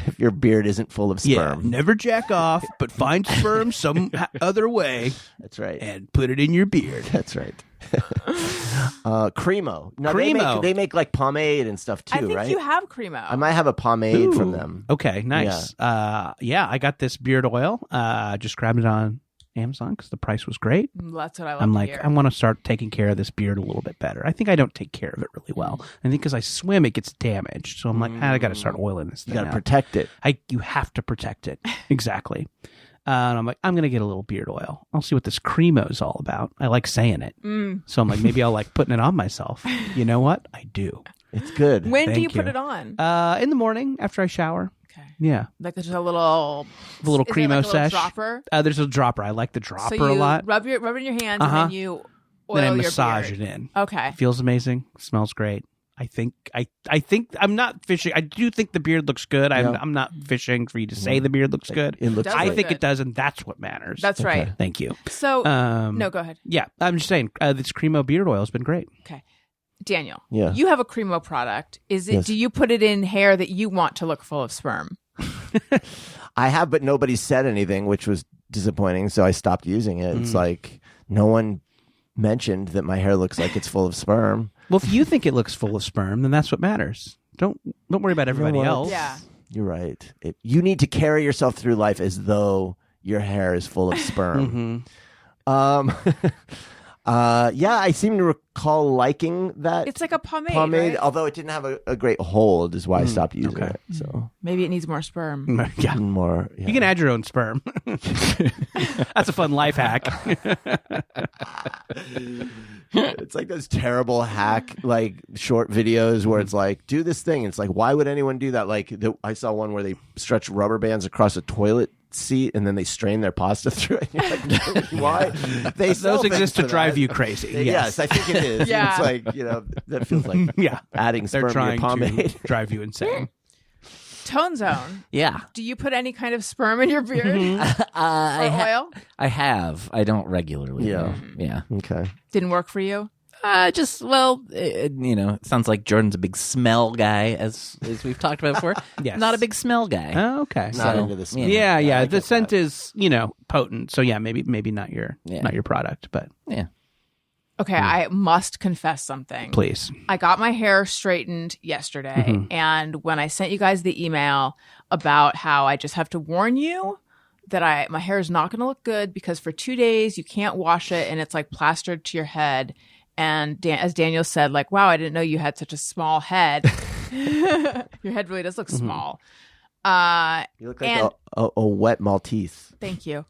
If your beard isn't full of Yeah. sperm. Never jack off, but find sperm some other way That's right. and put it in your beard. That's right. Cremo. No, Cremo. They make like pomade and stuff too, I think right? you have Cremo. I might have a pomade Ooh. from them. Okay, nice. Yeah, I got this beard oil. Just grabbed it on Amazon because the price was great. That's what I love I'm to like, hear. I want to start taking care of this beard a little bit better. I think I don't take care of it really well. I think because I swim, it gets damaged. So I'm like, I got to start oiling this You thing got to up. protect it. You have to protect it. Exactly. And I'm like, I'm going to get a little beard oil. I'll see what this Cremo is all about. I like saying it. So I'm like, maybe I'll like putting it on myself. You know what? I do. It's good. When do Thank you put you. it on? In the morning after I shower. Okay. Yeah. Like there's a little The little is there Cremo like a little sesh. dropper? There's a dropper. I like the dropper So you a lot. rub it in your hands Uh-huh. and then you oil Then I your massage beard. it in. Okay. Feels amazing. Smells great. I think I'm not fishing. I do think the beard looks good. I'm not fishing for you to say the beard looks good. It looks Does I look think good. it does, and that's what matters. That's right. Thank you. So no, go ahead. Yeah, I'm just saying this Cremo beard oil has been great. Okay. Daniel, Yeah. you have a Cremo product. Is it? Yes. Do you put it in hair that you want to look full of sperm? I have, but nobody said anything, which was disappointing. So I stopped using it. It's like no one mentioned that my hair looks like it's full of sperm. Well, if you think it looks full of sperm, then that's what matters. Don't worry about everybody what? else. Yeah. You're right. You need to carry yourself through life as though your hair is full of sperm. Yeah, I seem to recall liking that It's like a pomade. Right? although it didn't have a great hold, is why I stopped using okay. it. So Maybe it needs more sperm. Yeah. more. Yeah. You can add your own sperm. That's a fun life hack. It's like those terrible hack like short videos where it's like, do this thing. It's like, why would anyone do that? Like I saw one where they stretch rubber bands across a toilet seat and then they strain their pasta through it. And you're like, why? They sell Those things exist to for drive that. you crazy. Yes, I think it is. Yeah. It's like, that feels like Yeah. adding They're sperm to your trying pomade. to drive you insane. Tone Zone. Yeah. Do you put any kind of sperm in your beard or oil? I have. I don't regularly. Yeah. though. Yeah. Okay. Didn't work for you? It sounds like Jordan's a big smell guy, as we've talked about before. Yes. Not a big smell guy. Oh, okay. Not So, into the smell. Yeah, yeah. I The get scent that. is, potent. So yeah, maybe not your product, but Yeah. Okay, I must confess something. please. I got my hair straightened yesterday, and when I sent you guys the email about how I just have to warn you that my hair is not going to look good because for 2 days you can't wash it and it's like plastered to your head. And as Daniel said, like, wow, I didn't know you had such a small head. Your head really does look small. You look like a wet Maltese. Thank you.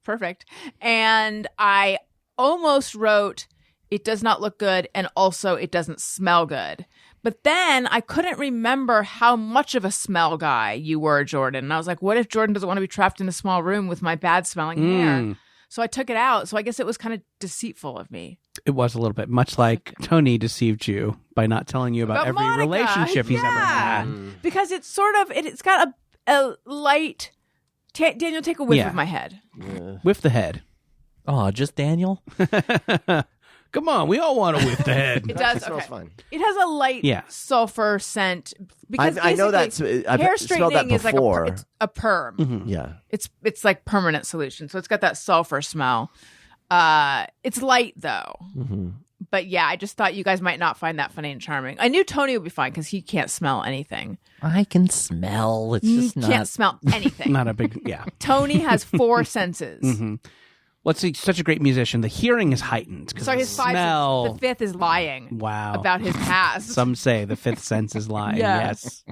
Perfect. And I almost wrote, it does not look good, and also it doesn't smell good. But then I couldn't remember how much of a smell guy you were, Jordan. And I was like, what if Jordan doesn't want to be trapped in a small room with my bad smelling hair? So I took it out. So I guess it was kind of deceitful of me. It was a little bit much like Tony deceived you by not telling you about every Monica. relationship he's ever Yeah. had. Because it's sort of, it's got a light, Daniel, take a whiff Yeah. of my head. With the head. Oh, just Daniel? Come on, we all want to whip the head. It does. It smells Okay. fine. It has a light Yeah. sulfur scent. Because I know basically, that's. I've hair smelled that straightening is like before. it's a perm. Yeah. It's like permanent solution. So it's got that sulfur smell. It's light though. But yeah, I just thought you guys might not find that funny and charming. I knew Tony would be fine because he can't smell anything. I can smell. It's He just not. can't smell anything. Not a big, yeah. Tony has 4 senses. Well, he's such a great musician. The hearing is heightened because So the his 5 smell. senses, the 5th is lying Wow. about his past. Some say the 5th sense is lying. Yeah. Yes.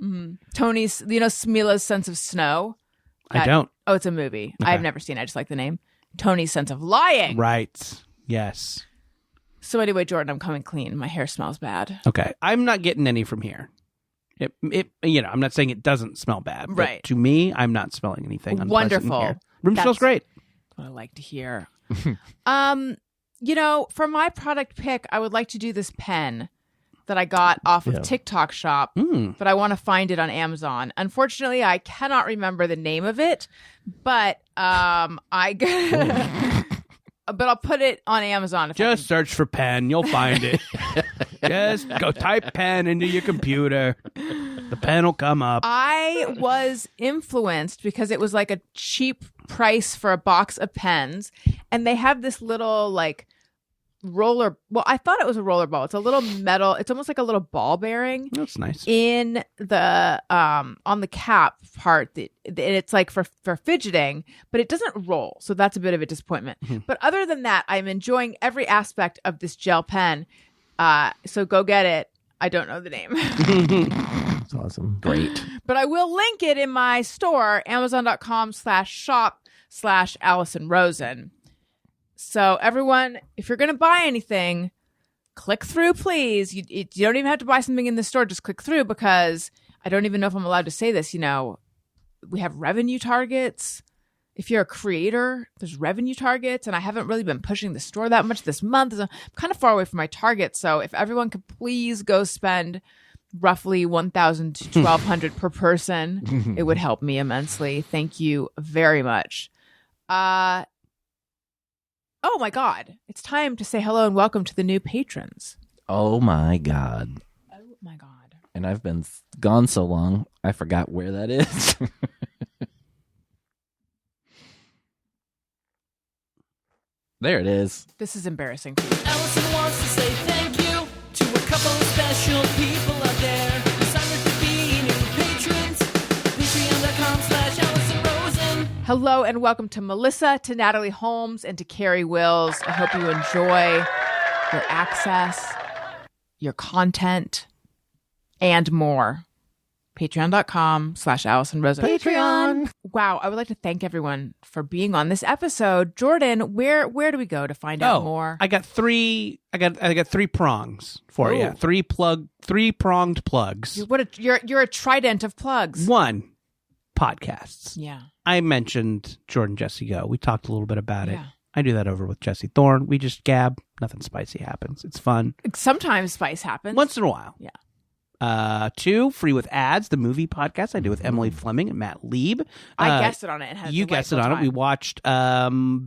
Tony's, Smila's sense of snow. I don't. Oh, it's a movie. I've never seen it. I just like the name. Tony's sense of lying. Right. Yes. So anyway, Jordan, I'm coming clean. My hair smells bad. Okay. I'm not getting any from here. I'm not saying it doesn't smell bad. But Right. to me, I'm not smelling anything unpleasant Wonderful. in here. Room smells great. What I like to hear. For my product pick, I would like to do this pen that I got off of TikTok Shop, but I want to find it on Amazon. Unfortunately, I cannot remember the name of it, but but I'll put it on Amazon. Just search for pen. You'll find it. Just go type pen into your computer. The pen will come up. I was influenced because it was like a cheap price for a box of pens. And they have this little like roller. Well, I thought it was a roller ball. It's a little metal. It's almost like a little ball bearing. That's nice. In the on the cap part, it's like for fidgeting, but it doesn't roll. So that's a bit of a disappointment. But other than that, I'm enjoying every aspect of this gel pen. So go get it. I don't know the name. That's awesome. Great. But I will link it in my store, amazon.com/shop/Allison Rosen. So everyone, if you're going to buy anything, click through, please. You don't even have to buy something in the store. Just click through, because I don't even know if I'm allowed to say this. We have revenue targets. If you're a creator, there's revenue targets, and I haven't really been pushing the store that much this month. I'm kind of far away from my target. So if everyone could please go spend roughly $1,000 to $1,200 per person, it would help me immensely. Thank you very much. Oh my God. It's time to say hello and welcome to the new patrons. Oh my God. Oh my God. And I've been gone so long, I forgot where that is. There it is. This is embarrassing for you. Allison wants to say thank you to a couple of special people out there who signed up to be new patrons. Patreon.com/Allison Rosen. Hello and welcome to Melissa, to Natalie Holmes, and to Carrie Wills. I hope you enjoy your access, your content, and more. Patreon.com/Allison Rosen. Patreon. Wow, I would like to thank everyone for being on this episode. Jordan, where do we go to find out more? I got three prongs for you. Three pronged plugs. You're a trident of plugs. One, podcasts. Yeah. I mentioned Jordan Jesse Go. We talked a little bit about it. Yeah. I do that over with Jesse Thorne. We just gab. Nothing spicy happens. It's fun. Sometimes spice happens. Once in a while. Yeah. 2, Free with Ads, the movie podcast I do with Emily Fleming and Matt Lieb. I guessed it on it. And had a You guessed it on delightful it. We time. watched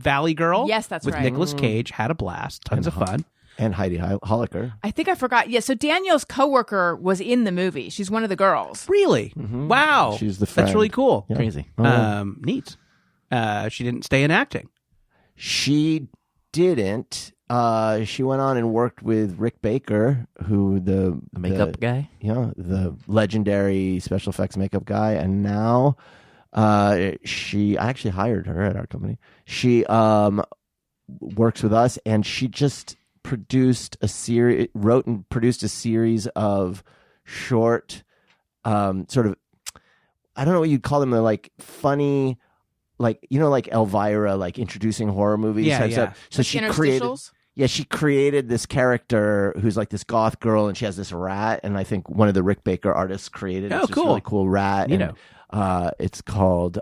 Valley Girl. Yes, that's with right. Nicolas Cage. Had a blast. Tons of fun. And Heidi Holliker. I think I forgot. Yeah, so Danielle's coworker was in the movie. She's one of the girls. Really? Wow. She's the friend. That's really cool. Yeah. Crazy. Neat. She didn't stay in acting. She didn't. She went on and worked with Rick Baker, who the Makeup guy? Yeah, the legendary special effects makeup guy. And now I actually hired her at our company. She works with us, and she just wrote and produced a series of short, sort of, I don't know what you'd call them. They're like funny, like Elvira, like introducing horror movies. Yeah, type yeah. stuff. So she Interstitials? she created this character who's like this goth girl, and she has this rat, and I think one of the Rick Baker artists created. Oh, It's this cool. really cool rat. Neato. And, it's called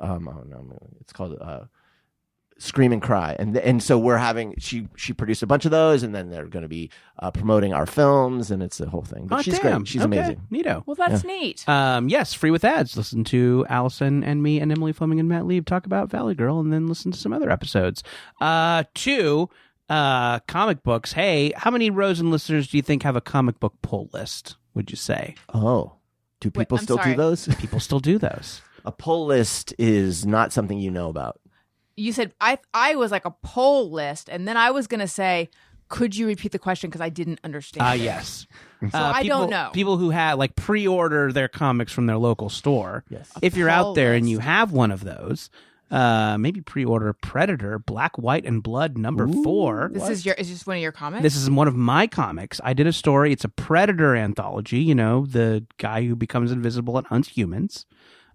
Scream and Cry, and so we're having she produced a bunch of those, and then they're going to be promoting our films, and it's the whole thing. But Oh, she's damn. great. She's Okay. amazing. Neato. Well, that's neat. Yes, Free with Ads. Listen to Allison and me and Emily Fleming and Matt Lieb talk about Valley Girl, and then listen to some other episodes. 2, comic books. Hey, how many Rosen listeners do you think have a comic book pull list, would you say? Oh, do people I'm still sorry. do those? People still do those. A pull list is not something you know about. You said I was like a poll list, and then I was going to say, could you repeat the question, because I didn't understand. Yes. So I don't know. People who have pre-order their comics from their local store. Yes. If you're pull out there and list. you have one of those, maybe pre-order Predator, Black, White, and Blood #4. Is this one of your comments? This is one of my comics. I did a story. It's a Predator anthology. The guy who becomes invisible and hunts humans.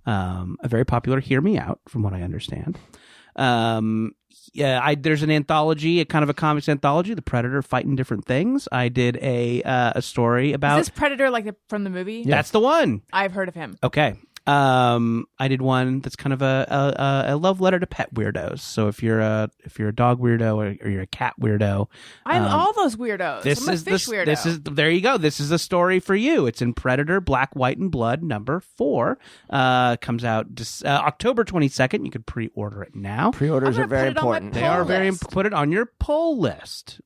a very popular Hear Me Out, from what I understand. There's an anthology, a kind of a comics anthology, The Predator Fighting Different Things. I did a story about... Is this Predator from the movie? That's the one. I've heard of him. Okay. I did one that's kind of a love letter to pet weirdos. So if you're a dog weirdo or you're a cat weirdo, I'm all those weirdos. I'm a fish weirdo. There you go. This is a story for you. It's in Predator Black, White, and Blood #4. Comes out October 22nd. You could pre-order it now. Pre-orders are very important. They are very put it on your pull list.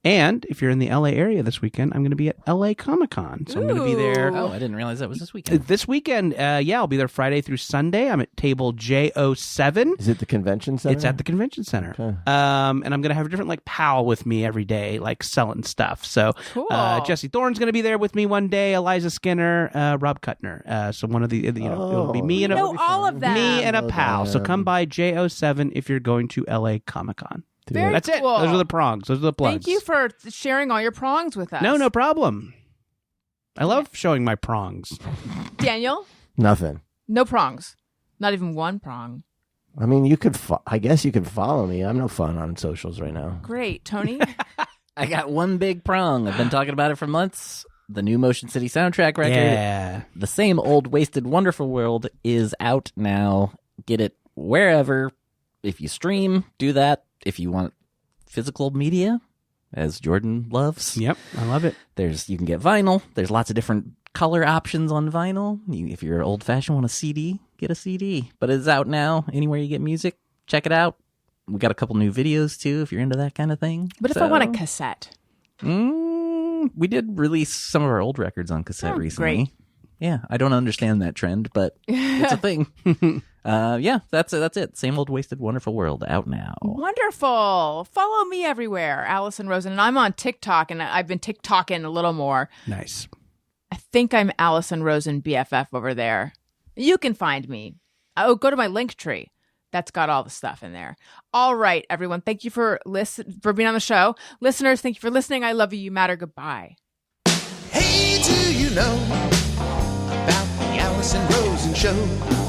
And if you're in the LA area this weekend, I'm going to be at LA Comic-Con. So I'm going to be there. Oh, I didn't realize that was this weekend. This weekend, I'll be there Friday through Sunday. I'm at table J07. Is it the convention center? It's at the convention center. Okay. And I'm going to have a different pal with me every day, selling stuff. So cool. Jesse Thorne's going to be there with me one day, Eliza Skinner, Rob Kuttner. So one of the, it'll be me and all of them. Me and a pal. So come by J07 if you're going to LA Comic-Con. Very That's cool. it. Those are the prongs. Those are the plugs. Thank you for sharing all your prongs with us. No problem. I love showing my prongs. Daniel? Nothing. No prongs. Not even one prong. I mean, I guess you could follow me. I'm no fun on socials right now. Great. Tony? I got one big prong. I've been talking about it for months. The new Motion City soundtrack record. Yeah. The Same Old Wasted Wonderful World is out now. Get it wherever. If you stream, do that. If you want physical media, as Jordan loves. Yep, I love it. You can get vinyl. There's lots of different color options on vinyl. If you're old-fashioned, want a CD, get a CD. But it's out now. Anywhere you get music, check it out. We got a couple new videos, too, if you're into that kind of thing. But if I want a cassette? We did release some of our old records on cassette recently. Great. Yeah, I don't understand that trend, but it's a thing. That's it. Same Old Wasted Wonderful World, out now. Wonderful. Follow me everywhere, Allison Rosen. And I'm on TikTok, and I've been TikToking a little more. Nice. I think I'm Allison Rosen BFF over there. You can find me. Oh, go to my link tree. That's got all the stuff in there. All right, everyone. Thank you for being on the show. Listeners, thank you for listening. I love you. You matter. Goodbye. Hey, do you know about the Allison Rosen Show?